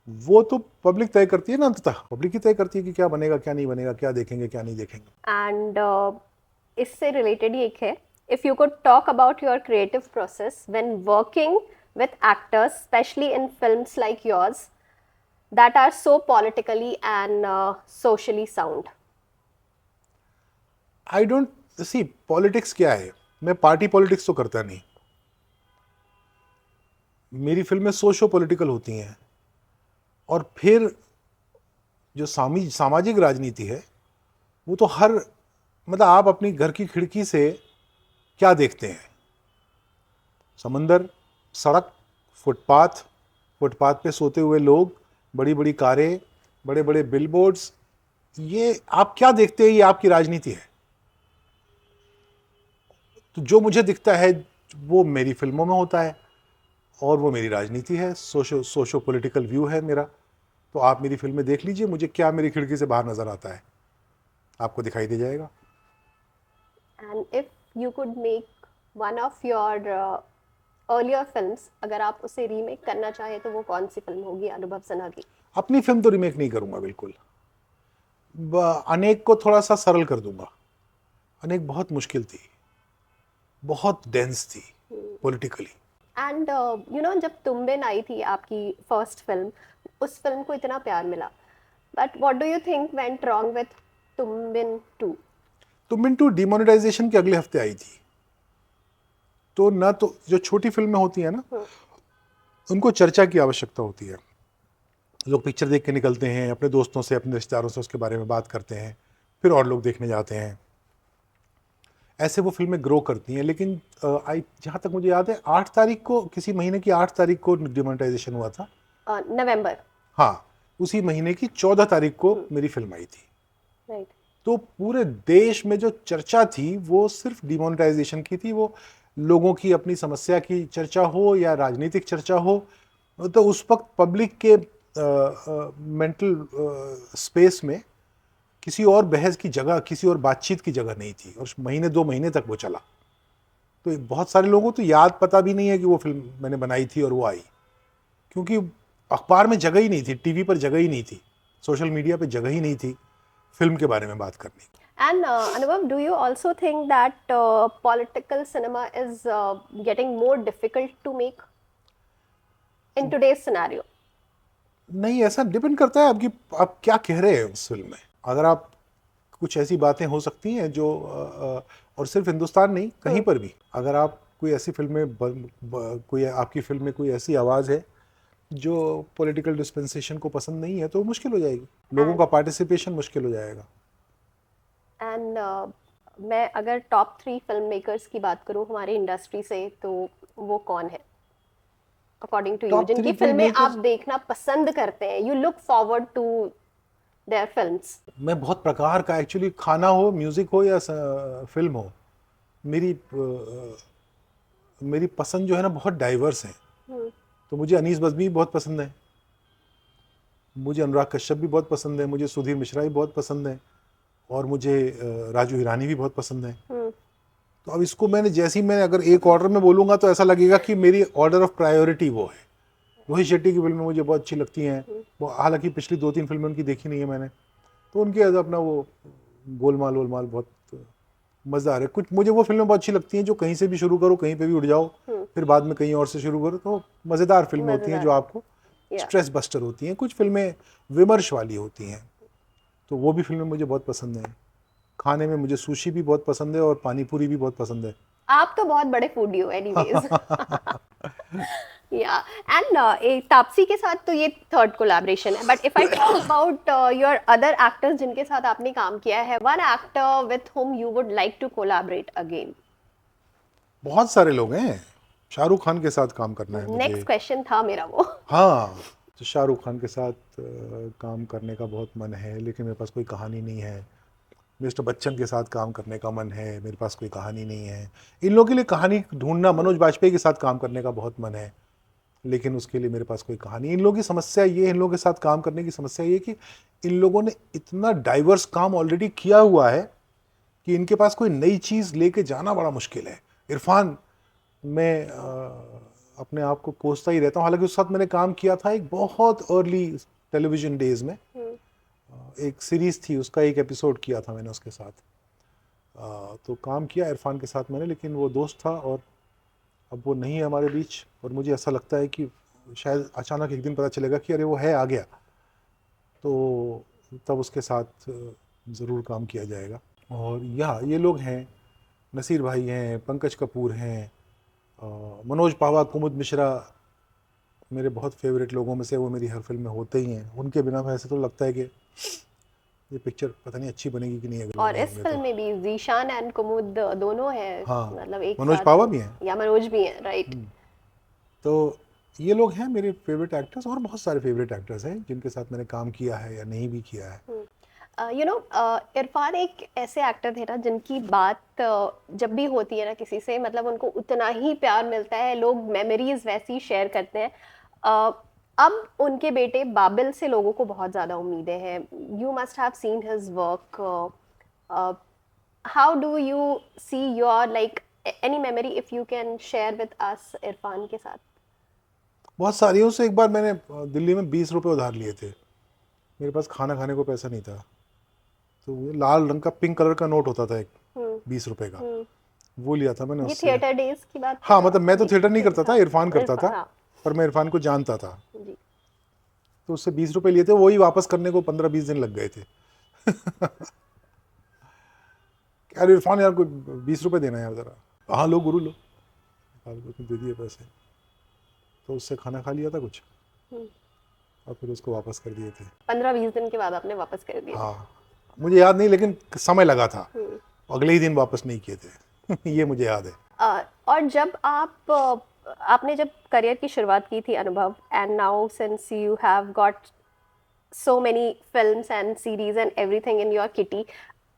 वो तो पब्लिक तय करती है ना। अंततः पब्लिक ही तय करती है कि क्या बनेगा क्या नहीं बनेगा, क्या देखेंगे क्या नहीं देखेंगे। एंड इससे रिलेटेड ही एक है, if you could talk about your creative process when working with actors specially in films like yours that are so politically and socially sound. I don't see politics क्या है, मैं पार्टी पॉलिटिक्स तो करता नहीं। मेरी फिल्में सोशो पॉलिटिकल होती हैं, और फिर जो सामाजिक राजनीति है वो तो हर मतलब आप अपनी घर की खिड़की से क्या देखते हैं? समंदर, सड़क, फुटपाथ, फुटपाथ पे सोते हुए लोग, बड़ी बड़ी कारें, बड़े बड़े बिलबोर्ड्स, ये आप क्या देखते हैं, ये आपकी राजनीति है। तो जो मुझे दिखता है वो मेरी फिल्मों में होता है, और वो मेरी राजनीति है, सोशो पॉलिटिकल व्यू है मेरा। तो आप मेरी फिल्में देख लीजिए, मुझे क्या मेरी खिड़की से बाहर नजर आता है आपको दिखाई दे जाएगा। And if you could make one of your earlier films, अगर आप उसे रीमेक करना चाहें तो वो कौन सी फिल्म होगी अनुभव सिन्हा की? अपनी फिल्म तो रीमेक नहीं करूंगा बिल्कुल। अनेक को थोड़ा सा सरल कर दूंगा। अनेक बहुत मुश्किल थी, बहुत डेंस थी पॉलिटिकली। एंड यू नो, जब तुम बिन आई थी आपकी फर्स्ट फिल्म, उस फिल्म को इतना प्यार मिला, but what do you think went wrong with तुम बिन 2? तुम बिन 2 डिमोनेटाइजेशन के अगले हफ्ते आई थी। तो ना, तो जो छोटी फिल्में होती है ना, उनको चर्चा की आवश्यकता होती है। लोग पिक्चर देख के निकलते हैं, अपने दोस्तों से, अपने रिश्तेदारों से उसके बारे में बात करते हैं, फिर और लोग देखने जाते हैं, ऐसे वो फिल्में ग्रो करती हैं। लेकिन जहाँ तक मुझे याद है 8 तारीख को, किसी महीने की 8 तारीख को डिमोनेटाइजेशन हुआ था, नवंबर। हाँ, उसी महीने की 14 तारीख को मेरी फिल्म आई थी। राइट। तो पूरे देश में जो चर्चा थी वो सिर्फ डिमोनेटाइजेशन की थी। वो लोगों की अपनी समस्या की चर्चा हो या राजनीतिक चर्चा हो, तो उस वक्त पब्लिक के मेंटल स्पेस में किसी और बहस की जगह, किसी और बातचीत की जगह नहीं थी। और महीने 2 महीने तक वो चला। तो बहुत सारे लोगों को तो याद पता भी नहीं है कि वो फिल्म मैंने बनाई थी और वो आई, क्योंकि अखबार में जगह ही नहीं थी, टीवी पर जगह ही नहीं थी, सोशल मीडिया पे जगह ही नहीं थी फिल्म के बारे में बात करने की। And Anubhav, do you also think that political cinema is getting more difficult to make in today's scenario? नहीं, ऐसा डिपेंड करता है आपकी, आप क्या कह रहे हैं उस फिल्म में। अगर आप कुछ ऐसी बातें हो सकती हैं जो और सिर्फ हिंदुस्तान नहीं, कहीं पर भी अगर आप कोई ऐसी फिल्म में कोई आपकी फिल्म में कोई ऐसी आवाज़ है जो पॉलिटिकल डिस्पेंसेशन को पसंद नहीं है, तो मुश्किल हो जाएगी, लोगों का पार्टिसिपेशन मुश्किल हो जाएगा। एंड मैं अगर टॉप 3 फिल्म मेकर्स की बात करूं हमारी इंडस्ट्री से, तो वो कौन है अकॉर्डिंग टू यू, Top जिनकी 3 फिल्में filmmakers? आप देखना पसंद करते हैं, you look forward to their films? मैं बहुत प्रकार का, एक्चुअली खाना हो, म्यूजिक हो या फिल्म हो, मेरी पसंद जो है ना बहुत डाइवर्स है। तो मुझे अनीस बज़मी बहुत पसंद है, मुझे अनुराग कश्यप भी बहुत पसंद है, मुझे सुधीर मिश्रा भी बहुत पसंद है, और मुझे राजू हिरानी भी बहुत पसंद है। तो अब इसको मैंने अगर एक ऑर्डर में बोलूँगा तो ऐसा लगेगा कि मेरी ऑर्डर ऑफ प्रायोरिटी वो है। रोहित शेट्टी की फिल्में मुझे बहुत अच्छी लगती हैं, वो हालांकि पिछली 2-3 फिल्में उनकी देखी नहीं है मैंने, तो उनके अपना वो गोलमाल वोलमाल बहुत मज़ेदार है। कुछ मुझे वो फिल्में बहुत अच्छी लगती हैं जो कहीं से भी शुरू करो, कहीं पे भी उड़ जाओ, फिर बाद में कहीं और से शुरू करो, तो मज़ेदार फिल्में होती हैं जो आपको स्ट्रेस बस्टर होती हैं। कुछ फिल्में विमर्श वाली होती हैं, तो वो भी फिल्में मुझे बहुत पसंद हैं। खाने में मुझे सुशी भी बहुत पसंद है और पानी पूरी भी बहुत पसंद है। आप तो बहुत बड़े फूडी हो एनीवेज। या एंड तापसी के साथ तो ये थर्ड कोलैबोरेशन है, but if I talk about your other actors जिनके साथ आपने काम किया है, one actor with whom you would like to collaborate again. बहुत सारे लोग हैं, शाहरुख खान के साथ काम करना है मुझे। नेक्स्ट क्वेश्चन था मेरा वो। हाँ, तो शाहरुख खान के साथ काम करने का बहुत मन है, लेकिन मेरे पास कोई कहानी नहीं है। मिस्टर बच्चन के साथ काम करने का मन है, मेरे पास कोई कहानी नहीं है। इन लोगों के लिए कहानी ढूंढना, मनोज बाजपेयी के साथ काम करने का बहुत मन है, लेकिन उसके लिए मेरे पास कोई कहानी। इन लोगों की समस्या ये, इन लोगों के साथ काम करने की समस्या ये कि इन लोगों ने इतना डाइवर्स काम ऑलरेडी किया हुआ है कि इनके पास कोई नई चीज़ लेके जाना बड़ा मुश्किल है। इरफान, मैं अपने आप को कोसता ही रहता हूँ, हालांकि उस साथ मैंने काम किया था एक बहुत अर्ली टेलीविजन डेज में। एक सीरीज़ थी, उसका एक एपिसोड किया था मैंने उसके साथ। तो काम किया इरफान के साथ मैंने, लेकिन वो दोस्त था और अब वो नहीं है हमारे बीच। और मुझे ऐसा लगता है कि शायद अचानक एक दिन पता चलेगा कि अरे वो है, आ गया, तो तब उसके साथ ज़रूर काम किया जाएगा। और ये लोग हैं, नसीर भाई हैं, पंकज कपूर हैं, मनोज पावा, कुमुद मिश्रा, मेरे बहुत फेवरेट लोगों में से। वो मेरी हर फिल्म में होते ही हैं। उनके बिना मैं ऐसे तो लगता है कि ये पिक्चर पता नहीं अच्छी बनेगी कि नहीं। अगर और इस फिल्म में भी जीशान एंड कुमुद दोनों हैं। हाँ, मतलब एक मनोज साथ पावा भी हैं। या मनोज भी हैं, राइट। तो ये लोग हैं मेरे फेवरेट एक्टर्स, और बहुत सारे फेवरेट एक्टर्स हैं जिनके साथ मैंने काम किया है या नहीं भी किया है। यू नो, इरफान एक ऐसे एक्टर थे ना जिनकी बात जब भी होती है ना किसी से, मतलब उनको उतना ही प्यार मिलता है, लोग मेमोरीज वैसी शेयर करते हैं। अब उनके बेटे बाबिल से लोगों को बहुत ज़्यादा उम्मीदें हैं। You must have seen his work. How do you see your like any memory if you can share with us Irfan के साथ? बहुत सारियों से। एक बार मैंने दिल्ली में 20 रुपये उधार लिए थे, मेरे पास खाना खाने को पैसा नहीं था, तो वो लाल रंग का पिंक कलर का नोट होता था एक, 20 रुपए का, वो लिया था मैंने ये उससे। थिएटर डेज की बात? हाँ, मतलब मैं तो थिएटर नहीं करता था, इरफान करता था, हाँ। पर मैं इरफान को जानता था, जी। तो उससे 20 रुपए लिए थे। वही वापस करने को 15-20 दिन लग गए थे। यार इरफान, यार कोई 20 रुपए देना है यार जरा। हाँ लो गुरु, लो, दे दिए पैसे। तो उससे खाना खा लिया था कुछ, और फिर उसको वापस कर दिए थे। 15-20 दिन के बाद आपने वापस कर दिया? हाँ, मुझे याद नहीं, लेकिन समय लगा था, अगले ही दिन वापस नहीं किए थे। ये मुझे याद है। और जब आपने जब करियर की शुरुआत की थी अनुभव, and now since you have got so many films and series and everything in your kitty,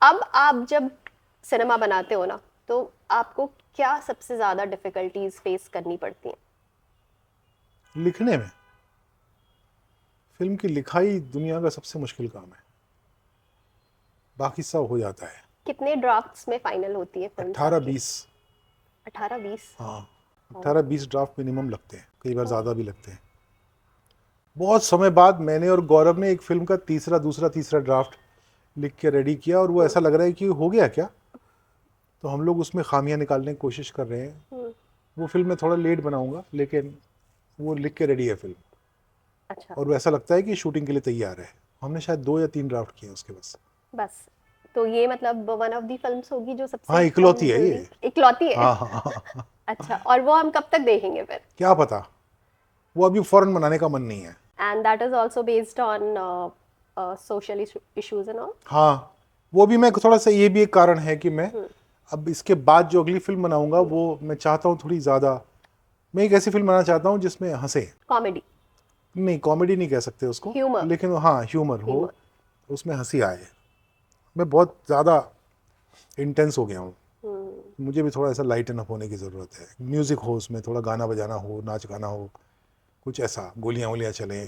अब आप जब सिनेमा बनाते हो ना, तो आपको क्या सबसे ज़्यादा डिफिकल्टीज फेस करनी पड़ती हैं? लिखने में। फिल्म की लिखाई दुनिया का सबसे मुश्किल काम है, बाकी सब हो जाता है। कितने ड्राफ्ट्स में फाइनल होती है फिल्म? 18-20। 18-20? हाँ, 18-20 ड्राफ्ट मिनिमम लगते हैं, कई बार ज़्यादा भी लगते हैं। बहुत समय बाद मैंने और गौरव ने एक फिल्म का दूसरा तीसरा ड्राफ्ट लिख के रेडी किया, और वो ऐसा लग रहा है कि हो गया क्या, तो हम लोग उसमें खामियां निकालने की कोशिश कर रहे हैं। वो फिल्म मैं थोड़ा लेट बनाऊंगा, लेकिन वो लिख के रेडी है फिल्म। अच्छा। और वो ऐसा लगता है कि शूटिंग के लिए तैयार है। हमने शायद 2 या 3 ड्राफ्ट किए उसके बस। तो ये मतलब वन ऑफ दी फिल्म्स होगी जो सबसे हाँ, इकलौती है जल्दी- ये। इकलौती है? हाँ। अच्छा, और वो हम कब तक देखेंगे फिर? क्या पता, वो अभी फौरन बनाने का मन नहीं है। And that is also based on social issues and all? हाँ, वो भी मैं थोड़ा सा, ये भी एक कारण है कि मैं अब इसके बाद जो अगली फिल्म बनाऊंगा, वो मैं चाहता हूँ थोड़ी ज़्यादा, मैं एक ऐसी फिल्म बनाना चाहता हूँ जिसमें हंसे। कॉमेडी? नहीं, कॉमेडी नहीं कह सकते उसको, Humor. लेकिन हाँ, ह्यूमर हो, उसमें हंसी आए। मैं बहुत ज़्यादा इंटेंस हो गया हूँ, मुझे भी थोड़ा ऐसा लाइटन अप होने की ज़रूरत है। म्यूज़िक हो, उसमें थोड़ा गाना बजाना हो, नाच गाना हो, कुछ ऐसा, गोलियाँ वोलियाँ चलें।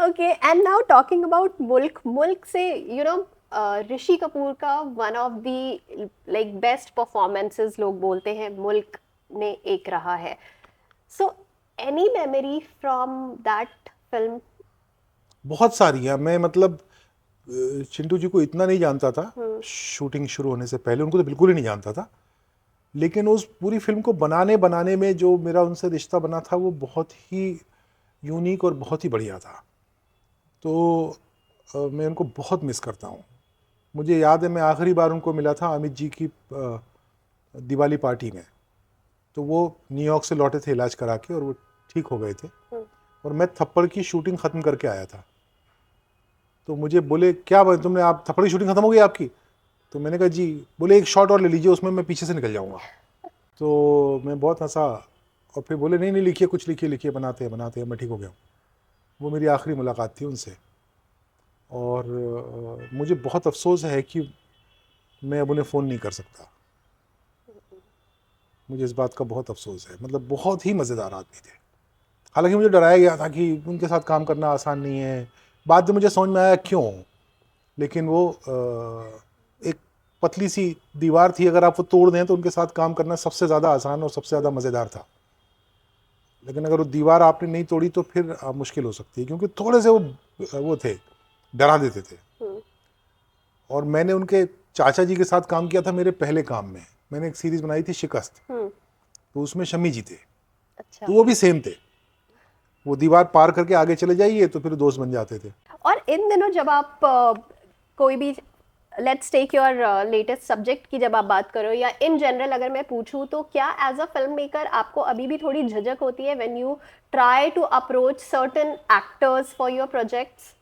Okay, and now talking about मुल्क से, यू नो, ऋषि कपूर का one of the like best performances लोग बोलते हैं मुल्क ने एक रहा है। So any memory from that film? बहुत सारी है। मैं मतलब चिंटू जी को इतना नहीं जानता था शूटिंग शुरू होने से पहले, उनको तो बिल्कुल ही नहीं जानता था, लेकिन उस पूरी फिल्म को बनाने में जो मेरा उनसे रिश्ता बना था, वो बहुत ही यूनिक और बहुत ही बढ़िया था। तो मैं उनको बहुत मिस करता हूँ। मुझे याद है, मैं आखिरी बार उनको मिला था अमित जी की दिवाली पार्टी में, तो वो न्यूयॉर्क से लौटे थे इलाज करा के और वो ठीक हो गए थे, और मैं थप्पड़ की शूटिंग ख़त्म करके आया था। तो मुझे बोले क्या बात, तुमने आप थप्पड़ की शूटिंग ख़त्म हो गई आपकी? तो मैंने कहा जी। बोले एक शॉट और ले लीजिए, उसमें मैं पीछे से निकल जाऊँगा। तो मैं बहुत हंसा, और फिर बोले नहीं नहीं लिखिए, कुछ लिखिए लिखिए, बनाते हैं, मैं ठीक हो गया हूँ। वो मेरी आखिरी मुलाकात थी उनसे, और मुझे बहुत अफसोस है कि मैं अब उन्हें फ़ोन नहीं कर सकता। मुझे इस बात का बहुत अफसोस है, मतलब बहुत ही मज़ेदार आदमी थे। हालांकि मुझे डराया गया था कि उनके साथ काम करना आसान नहीं है, बाद में मुझे समझ में आया क्यों। लेकिन वो एक पतली सी दीवार थी, अगर आप वो तोड़ दें तो उनके साथ काम करना सबसे ज़्यादा आसान और सबसे ज़्यादा मज़ेदार था। लेकिन अगर वो दीवार आपने नहीं तोड़ी तो फिर मुश्किल हो सकती है, क्योंकि थोड़े से वो थे, डरा देते थे। और मैंने उनके चाचा जी के साथ काम किया था मेरे पहले काम में। मैंने एक सीरीज़ बनाई थी शिकस्त, तो उसमें शमी जी थे। अच्छा। तो वो भी सेम थे, वो दीवार पार करके आगे चले जाइए तो फिर दोस्त बन जाते थे। और इन दिनों जब आप कोई भी, let's take your latest subject की जब आप बात करो, या इन जनरल अगर मैं पूछूं, तो क्या एज अ फिल्म मेकर आपको अभी भी थोड़ी झिझक होती है when you try to approach certain actors for your projects?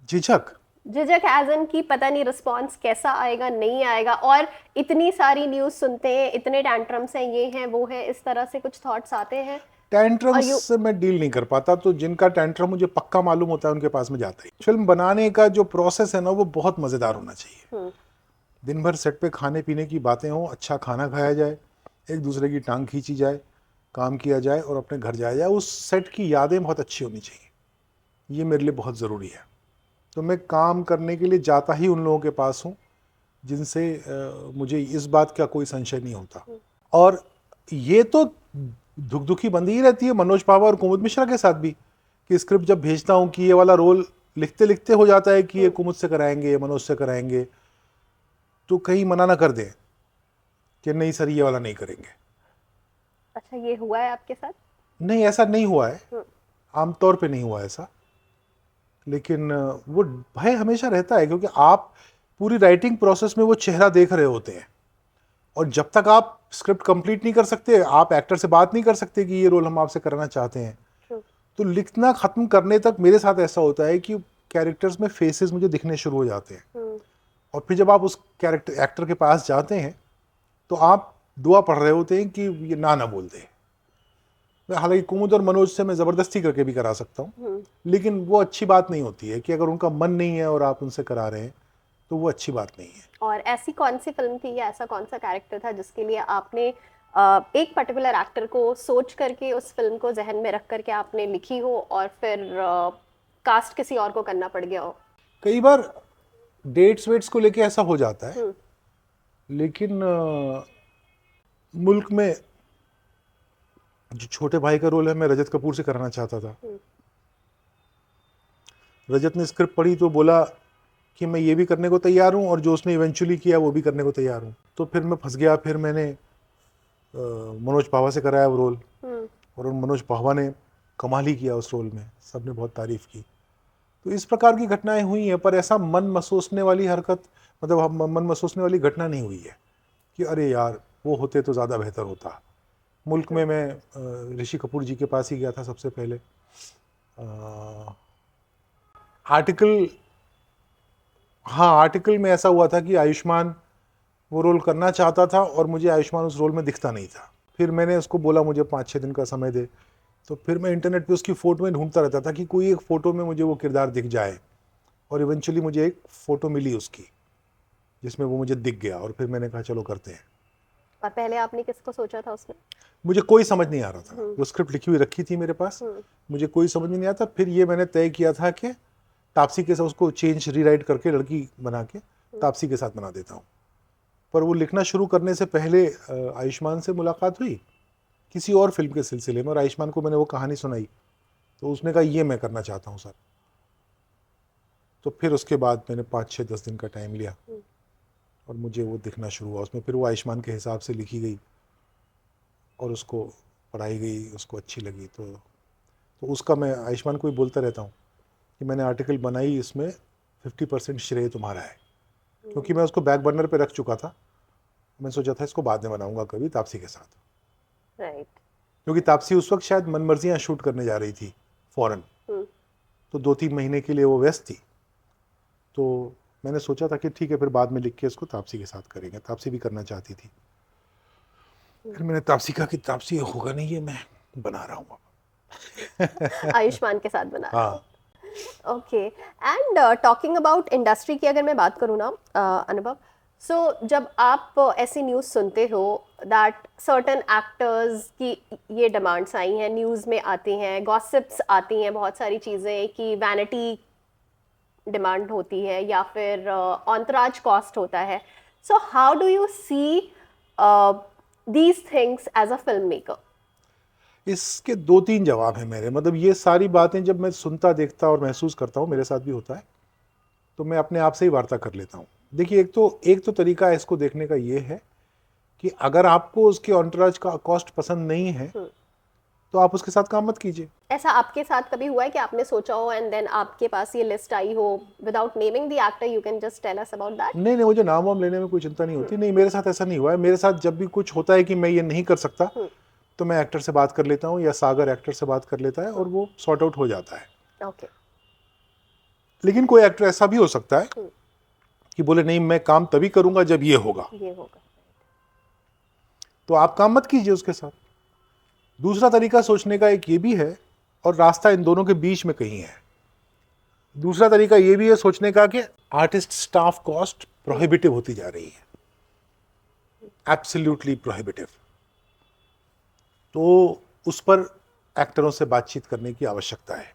झिझक? झिझक एज इन की पता नहीं रिस्पॉन्स कैसा आएगा, नहीं आएगा, और इतनी सारी न्यूज़ सुनते हैं, इतने टैंट्रम्स हैं, ये हैं वो हैं, इस तरह से कुछ थॉट्स आते हैं? टैंट्रम्स यू से मैं डील नहीं कर पाता, तो जिनका टैंट्रम मुझे पक्का मालूम होता है उनके पास में जाता ही। फिल्म बनाने का जो प्रोसेस है ना, वो बहुत मज़ेदार होना चाहिए। दिन भर सेट पे खाने पीने की बातें हों, अच्छा खाना खाया जाए, एक दूसरे की टांग खींची जाए, काम किया जाए और अपने घर जाया जाए। उस सेट की यादें बहुत अच्छी होनी चाहिए, ये मेरे लिए बहुत ज़रूरी है। तो मैं काम करने के लिए जाता ही उन लोगों के पास हूँ जिनसे मुझे इस बात का कोई संशय नहीं होता। और ये तो धुक-धुकी बंदी ही रहती है मनोज पावा और कुमुद मिश्रा के साथ भी, कि स्क्रिप्ट जब भेजता हूँ कि ये वाला रोल लिखते लिखते हो जाता है कि ये कुमुद से कराएंगे, ये मनोज से कराएंगे, तो कहीं मना ना कर दें कि नहीं सर ये वाला नहीं करेंगे। अच्छा, ये हुआ है आपके साथ? नहीं, ऐसा नहीं हुआ है, आमतौर पे नहीं हुआ ऐसा। लेकिन वो भय हमेशा रहता है, क्योंकि आप पूरी राइटिंग प्रोसेस में वो चेहरा देख रहे होते हैं, और जब तक आप स्क्रिप्ट कंप्लीट नहीं कर सकते, आप एक्टर से बात नहीं कर सकते कि ये रोल हम आपसे करना चाहते हैं। तो लिखना ख़त्म करने तक मेरे साथ ऐसा होता है कि कैरेक्टर्स में फेसेस मुझे दिखने शुरू हो जाते हैं, और फिर जब आप उस कैरेक्टर एक्टर के पास जाते हैं तो आप दुआ पढ़ रहे होते हैं कि ये ना बोल दे। हालांकि कुमुद और मनोज से मैं ज़बरदस्ती करके भी करा सकता हूँ, लेकिन वो अच्छी बात नहीं होती है कि अगर उनका मन नहीं है और आप उनसे करा रहे हैं, तो वो अच्छी बात नहीं है। और ऐसी कौन सी फिल्म थी या ऐसा कौन सा कैरेक्टर था जिसके लिए आपने एक पर्टिकुलर एक्टर को सोच करके उस फिल्म को जहन में रख करके आपने लिखी हो, और फिर कास्ट किसी और को करना पड़ गया हो? कई बार डेट्स वेट्स को लेके ऐसा हो जाता है, लेकिन मुल्क में जो छोटे भाई का रोल है, मैं रजत कपूर से कराना चाहता था। रजत ने स्क्रिप्ट पढ़ी तो बोला कि मैं ये भी करने को तैयार हूँ, और जो उसने इवेंचुअली किया वो भी करने को तैयार हूँ। तो फिर मैं फंस गया। फिर मैंने मनोज पावा से कराया वो रोल, और उन मनोज पावा ने कमाल ही किया उस रोल में, सबने बहुत तारीफ़ की। तो इस प्रकार की घटनाएं हुई हैं, पर ऐसा मन मसोसने वाली हरकत, मतलब मन मसोसने वाली घटना नहीं हुई है कि अरे यार वो होते तो ज़्यादा बेहतर होता। मुल्क में मैं ऋषि कपूर जी के पास ही गया था सबसे पहले। आर्टिकल, हाँ आर्टिकल में ऐसा हुआ था कि आयुष्मान वो रोल करना चाहता था और मुझे आयुष्मान उस रोल में दिखता नहीं था। फिर मैंने उसको बोला मुझे 5-6 दिन का समय दे, तो फिर मैं इंटरनेट पे उसकी फ़ोटो में ढूंढता रहता था कि कोई एक फ़ोटो में मुझे वो किरदार दिख जाए, और इवेंचुअली मुझे एक फ़ोटो मिली उसकी जिसमें वो मुझे दिख गया, और फिर मैंने कहा चलो करते हैं। और पहले आपने किसको सोचा था उसमें? मुझे कोई समझ नहीं आ रहा था, वो स्क्रिप्ट लिखी हुई रखी थी मेरे पास, मुझे कोई समझ में नहीं आता। फिर ये मैंने तय किया था कि तापसी के साथ उसको चेंज रीराइट करके लड़की बना के तापसी के साथ बना देता हूँ। पर वो लिखना शुरू करने से पहले आयुष्मान से मुलाकात हुई किसी और फिल्म के सिलसिले में, और आयुष्मान को मैंने वो कहानी सुनाई, तो उसने कहा ये मैं करना चाहता हूँ सर। तो फिर उसके बाद मैंने 5-6-10 दिन का टाइम लिया, और मुझे वो दिखना शुरू हुआ उसमें। फिर वो आयुष्मान के हिसाब से लिखी गई और उसको पढ़ाई गई, उसको अच्छी लगी। तो उसका मैं आयुष्मान को भी बोलता रहता हूँ कि मैंने आर्टिकल बनाई, इसमें 50% श्रेय तुम्हारा है, क्योंकि मैं उसको बैक बर्नर पे रख चुका था। मैं सोचा था इसको बाद में बनाऊंगा कभी तापसी के साथ। राइट। क्योंकि तापसी उस वक्त शायद मनमर्जियाँ शूट करने जा रही थी फॉरेन, तो 2-3 महीने के लिए वो व्यस्त थी। तो मैंने सोचा था कि ठीक है, फिर बाद में लिख के इसको तापसी के साथ करेंगे। तापसी भी करना चाहती थी। फिर मैंने तापसी कहा कि तापसी होगा नहीं, ये मैं बना रहा हूँ। आयुष्मान के साथ बना रहा हूँ। हाँ, okay. And talking about industry की अगर मैं बात करूँ ना अनुभव, सो जब आप ऐसी न्यूज़ सुनते हो दैट सर्टन एक्टर्स की ये डिमांड्स आई हैं, न्यूज़ में आती हैं, गॉसिप्स आती हैं, बहुत सारी चीज़ें कि वैनिटी डिमांड होती है या फिर ऑनतराज कॉस्ट होता है, so how do you see these things as a film maker? इसके 2-3 जवाब हैं मेरे। मतलब ये सारी बातें जब मैं सुनता, देखता और महसूस करता हूँ, मेरे साथ भी होता है, तो मैं अपने आप से ही वार्ता कर लेता हूँ। देखिए, एक तो तरीका है इसको देखने का ये है कि अगर आपको उसके ऑनटराज का कॉस्ट पसंद नहीं है तो आप उसके साथ काम मत कीजिए। ऐसा आपके साथ कभी हुआ है कि आपने सोचा हो एंड देन आपके पास ये लिस्ट आई हो, without naming the actor you can just tell us about that? नहीं नहीं, मुझे नाम वाम लेने में कोई चिंता नहीं होती। नहीं, मेरे साथ ऐसा नहीं हुआ है। मेरे साथ जब भी कुछ होता है कि मैं ये नहीं कर सकता, तो मैं एक्टर से बात कर लेता हूँ या सागर एक्टर से बात कर लेता है और वो सॉर्ट आउट हो जाता है। ओके। लेकिन कोई एक्टर ऐसा भी हो सकता है कि बोले नहीं, मैं काम तभी करूंगा जब ये होगा, ये होगा। तो आप काम मत कीजिए उसके साथ। दूसरा तरीका सोचने का एक ये भी है, और रास्ता इन दोनों के बीच में कहीं है। दूसरा तरीका ये भी है सोचने का कि आर्टिस्ट स्टाफ कॉस्ट प्रोहिबिटिव होती जा रही है, एब्सोल्युटली प्रोहिबिटिव। तो उस पर एक्टरों से बातचीत करने की आवश्यकता है।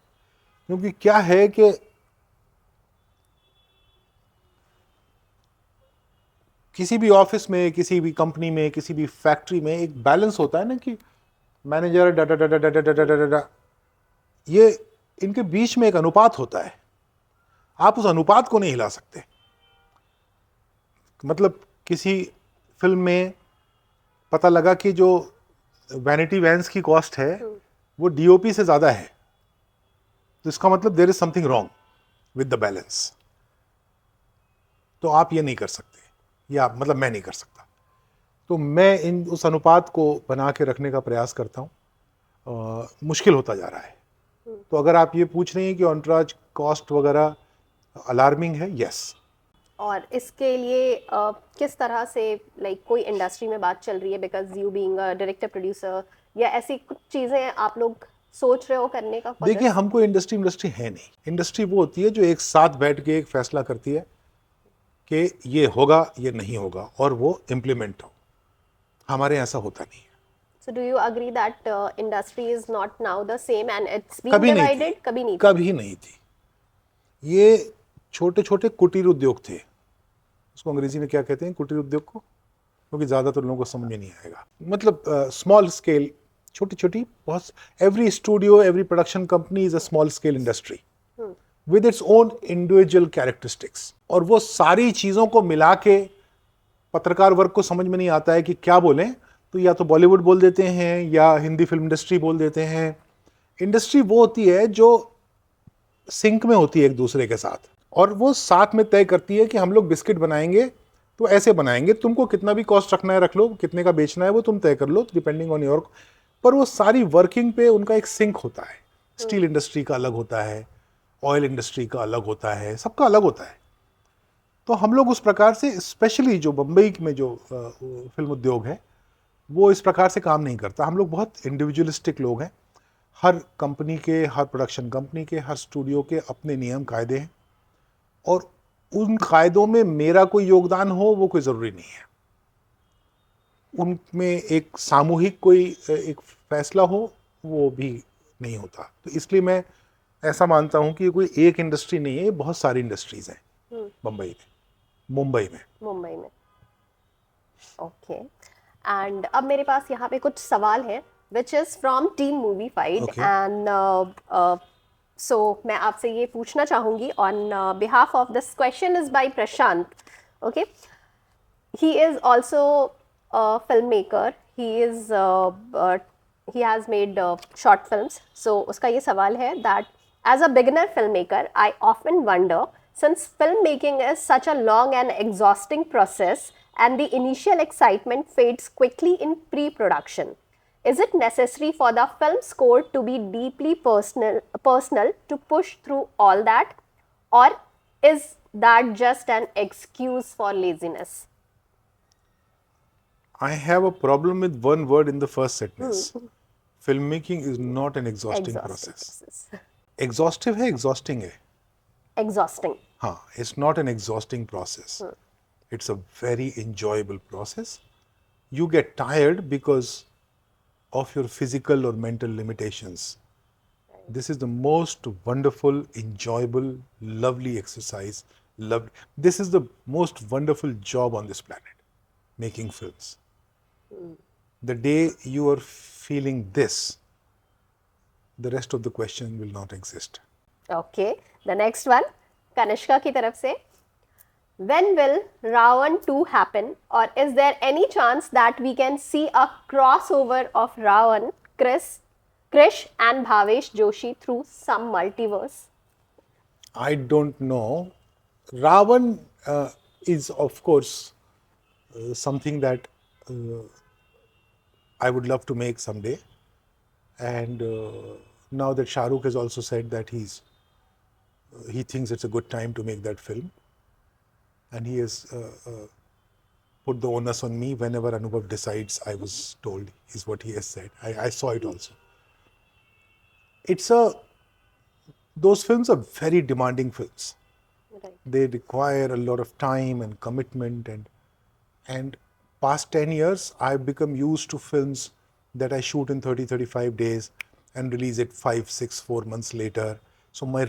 क्योंकि क्या है कि किसी भी ऑफिस में, किसी भी कंपनी में, किसी भी फैक्ट्री में एक बैलेंस होता है ना कि मैनेजर डा डा डा डा डा डा डा डा डा, ये इनके बीच में एक अनुपात होता है। आप उस अनुपात को नहीं हिला सकते। मतलब किसी फिल्म में पता लगा कि जो वैनिटी वैन्स की कॉस्ट है वो डीओपी से ज्यादा है, तो इसका मतलब there is something wrong with the balance. तो आप ये नहीं कर सकते, या मतलब मैं नहीं कर सकता। तो मैं उस अनुपात को बना के रखने का प्रयास करता हूँ। मुश्किल होता जा रहा है। तो अगर आप ये पूछ रहे हैं कि ऑनट्राज कॉस्ट वगैरह अलार्मिंग है, यस। और इसके लिए किस तरह से लाइक कोई इंडस्ट्री में बात चल रही है, because you being a director producer, या ऐसी कुछ चीज़ें आप लोग सोच रहे हो करने का? देखिए, हमको इंडस्ट्री है नहीं। इंडस्ट्री वो होती है जो एक साथ बैठ के एक फैसला करती है कि ये होगा, ये नहीं होगा, और वो इम्प्लीमेंट हो। हमारे यहाँ ऐसा होता नहीं है। So do you agree that industry is not now the same and it's being कभी नहीं divided? थी, कभी नहीं थी। कभी नहीं थी। ये छोटे छोटे कुटीर उद्योग थे। उसको अंग्रेजी में क्या कहते हैं कुटीर उद्योग को? क्योंकि ज़्यादातर लोगों को समझ में नहीं आएगा। मतलब स्मॉल स्केल, छोटी छोटी, बहुत। Every studio, every production company is a small scale industry with its own individual characteristics. और वो सारी चीज़ों को मिला के पत्रकार वर्ग को समझ में नहीं आता है कि क्या बोलें, तो या तो बॉलीवुड बोल देते हैं या हिंदी फिल्म इंडस्ट्री बोल देते हैं। इंडस्ट्री वो होती है जो सिंक में होती है एक दूसरे के साथ, और वो साथ में तय करती है कि हम लोग बिस्किट बनाएंगे तो ऐसे बनाएंगे, तुमको कितना भी कॉस्ट रखना है रख लो, कितने का बेचना है वो तुम तय कर लो, डिपेंडिंग ऑन योर। पर वो सारी वर्किंग पे उनका एक सिंक होता है। स्टील इंडस्ट्री का अलग होता है, ऑयल इंडस्ट्री का अलग होता है, सबका अलग होता है। तो हम लोग उस प्रकार से, स्पेशली जो बम्बई में जो फिल्म उद्योग है, वो इस प्रकार से काम नहीं करता। हम लोग बहुत इंडिविजुअलिस्टिक लोग हैं। हर कंपनी के, हर प्रोडक्शन कंपनी के, हर स्टूडियो के अपने नियम कायदे हैं, और उन कायदों में मेरा कोई योगदान हो वो कोई ज़रूरी नहीं है। उनमें एक सामूहिक कोई एक फैसला हो वो भी नहीं होता। तो इसलिए मैं ऐसा मानता हूं कि ये कोई एक इंडस्ट्री नहीं है, ये बहुत सारी इंडस्ट्रीज हैं मुंबई में। ओके। एंड अब मेरे पास यहाँ पे कुछ सवाल हैं which is from team movie fight, and so मैं आपसे ये पूछना चाहूँगी on behalf of this question is by Prashant. Okay, he is also a filmmaker. He has made short films. So उसका ये सवाल है that as a beginner filmmaker, I often wonder, since filmmaking is such a long and exhausting process and the initial excitement fades quickly in pre-production, Is it necessary for the film score to be deeply personal to push through all that, or is that just an excuse for laziness? I have a problem with one word in the first sentence. Filmmaking is not an exhausting process. Exhaustive है, exhausting है. Exhausting. हाँ, it's not an exhausting process. It's a very enjoyable process. You get tired because of your physical or mental limitations. This is the most wonderful, enjoyable, lovely exercise. This is the most wonderful job on this planet, making films. The day you are feeling this, the rest of the question will not exist. Okay, the next one, Kanishka की तरफ से. When will Ravan 2 happen, or is there any chance that we can see a crossover of Ravan, Krish and Bhavesh Joshi through some multiverse? I don't know. Ravan is, of course, something that I would love to make someday. And now that Shah Rukh has also said that he thinks it's a good time to make that film. And he has put the onus on me whenever Anubhav decides, I was told, is what he has said. I saw it also. Those films are very demanding films. Right. They require a lot of time and commitment, and past 10 years, I've become used to films that I shoot in 30-35 days and release it 5-6-4 months later. So my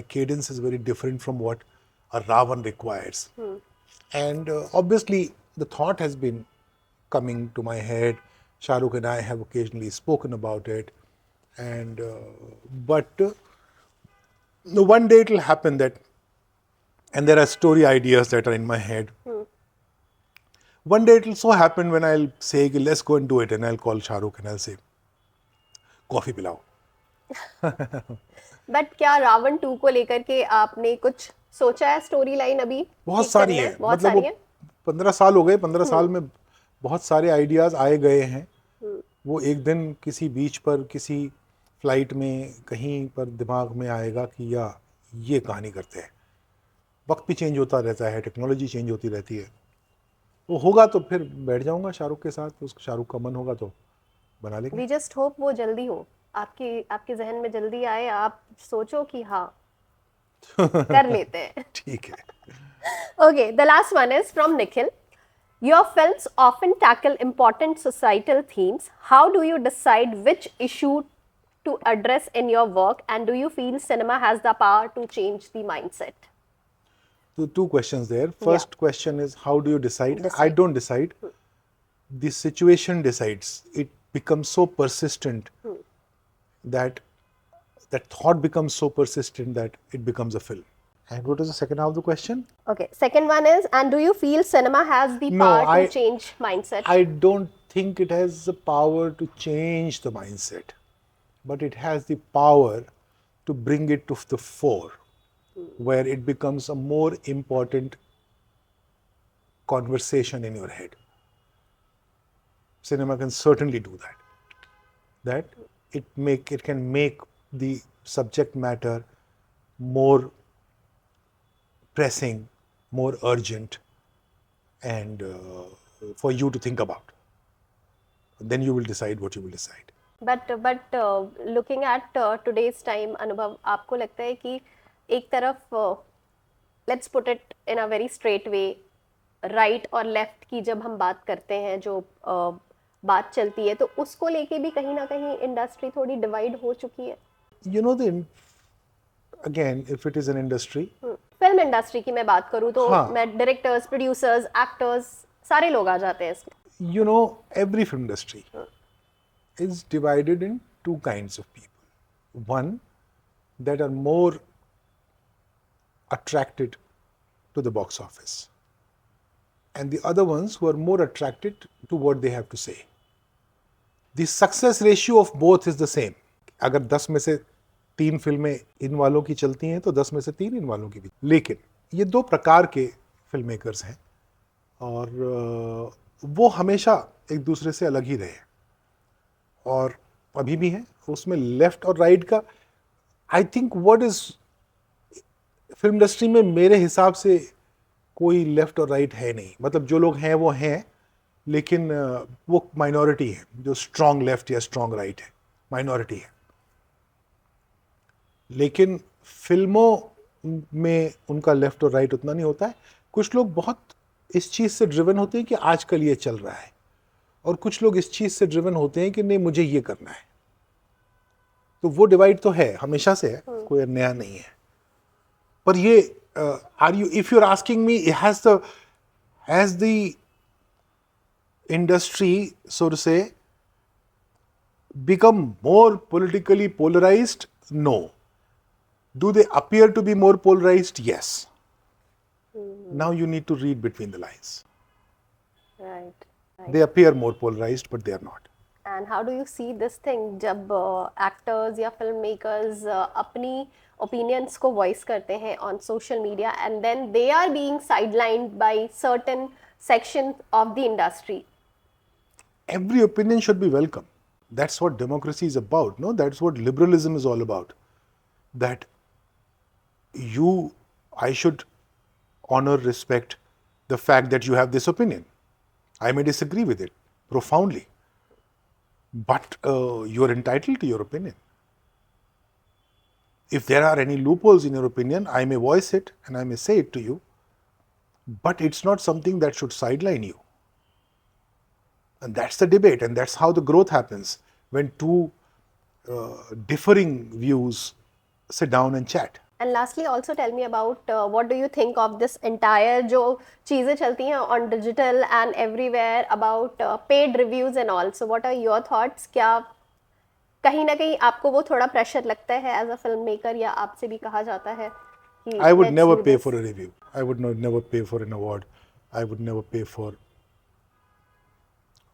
cadence is very different from what a Ravan requires. And obviously, the thought has been coming to my head. Shah Rukh and I have occasionally spoken about it. And but one day it will happen that, and there are story ideas that are in my head. One day it will so happen when I'll say, let's go and do it, and I'll call Shah Rukh and I'll say, coffee पिलाओ. But क्या रावण 2 को लेकर के आपने कुछ सोचा है story line अभी? बहुत सारी है, मतलब 15 साल हो गए, 15 साल में बहुत सारे आइडियाज आए गए हैं. वो एक दिन किसी बीच पर, किसी फ्लाइट में कहीं पर दिमाग में आएगा कि ये कहानी करते हैं. वक्त भी चेंज होता रहता है, टेक्नोलॉजी चेंज होती रहती है. वो होगा तो फिर बैठ जाऊंगा शाहरुख के साथ, शाहरुख का मन होगा तो बना लेंगे. वी जस्ट होप वो जल्दी हो, आपके जहन में जल्दी आए, आप सोचो कि हाँ कर लेते हैं. ठीक है. Okay, the last one is from Nikhil. Your films often tackle important societal themes. How do you decide which issue to address in your work, and do you feel cinema has the power to change the mindset? So 2 questions there. First question is, how do you decide? I don't decide. The situation decides. It becomes so persistent that thought becomes so persistent that it becomes a film. And what is the second half of the question? Okay, second one is, and do you feel cinema has the power to change mindset? I don't think it has the power to change the mindset, but it has the power to bring it to the fore, where it becomes a more important conversation in your head. Cinema can certainly do that. That it can make the subject matter more pressing, more urgent, and for you to think about. Then you will decide what you will decide. But looking at today's time, Anubhav, आपको लगता है कि एक तरफ let's put it in a very straight way, right और left की जब हम बात करते हैं, जो बात चलती है, तो उसको लेके भी कहीं ना कहीं इंडस्ट्री थोड़ी डिवाइड हो चुकी है. You know, again, if it is an industry, film industry की मैं बात करूँ तो मैं डायरेक्टर्स, प्रोड्यूसर्स, एक्टर्स, सारे लोग आ जाते हैं इसमें. You know, every film industry is divided in 2 kinds of people. One, that are more attracted to the box office, and the other ones who are more attracted to what they have to say. The success ratio of both is the same. अगर 10 में से 3 फिल्में इन वालों की चलती हैं तो 10 में से 3 इन वालों की भी. लेकिन ये 2 प्रकार के फिल्म मेकर्स हैं और वो हमेशा एक दूसरे से अलग ही रहे. और अभी भी है, उसमें लेफ्ट और राइट का I think what is film industry में मेरे हिसाब से कोई लेफ्ट और राइट है नहीं, मतलब जो लोग हैं वो हैं, लेकिन वो माइनॉरिटी है, जो स्ट्रॉन्ग लेफ्ट या स्ट्रॉन्ग राइट है, माइनॉरिटी है। लेकिन फिल्मों में उनका लेफ्ट और राइट उतना नहीं होता है। कुछ लोग बहुत इस चीज़ से ड्रिवन होते हैं कि आजकल ये चल रहा है, और कुछ लोग इस चीज़ से ड्रिवन होते हैं कि नहीं मुझे ये करना है। तो वो डिवाइड तो है, हमेशा से है, कोई नया नहीं है। पर ये are you if you are asking me has the industry so to say become more politically polarized? No. Do they appear to be more polarized? Yes. Now you need to read between the lines. Right. They appear more polarized, but they are not. And how do you see this thing जब actors या filmmakers अपनी opinions को voice करते हैं on social media and then they are being sidelined by certain sections of the industry? Every opinion should be welcome. That's what democracy is about, no? That's what liberalism is all about. That I should honor, respect the fact that you have this opinion. I may disagree with it profoundly, but you are entitled to your opinion. If there are any loopholes in your opinion, I may voice it and I may say it to you, but it's not something that should sideline you. And that's the debate, and that's how the growth happens, when two differing views sit down and chat. And lastly, also tell me about what do you think of this entire जो चीज़ें चलती हैं on digital and everywhere about paid reviews and all. So what are your thoughts? क्या कहीं ना कहीं आपको वो थोड़ा pressure लगता है as a filmmaker, या आपसे भी कहा जाता है कि I would let's never do pay this? for a review. I would never pay for an award. I would never pay for.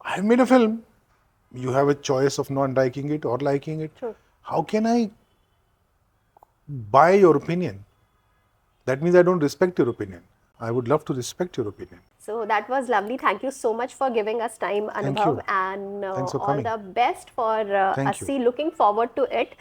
I made a film. You have a choice of not liking it or liking it. True. How can I buy your opinion? That means I don't respect your opinion. I would love to respect your opinion. So that was lovely. Thank you so much for giving us time, Thank Anubhav, you. and Thanks for all coming. the best for Thank you. Assi. Looking forward to it.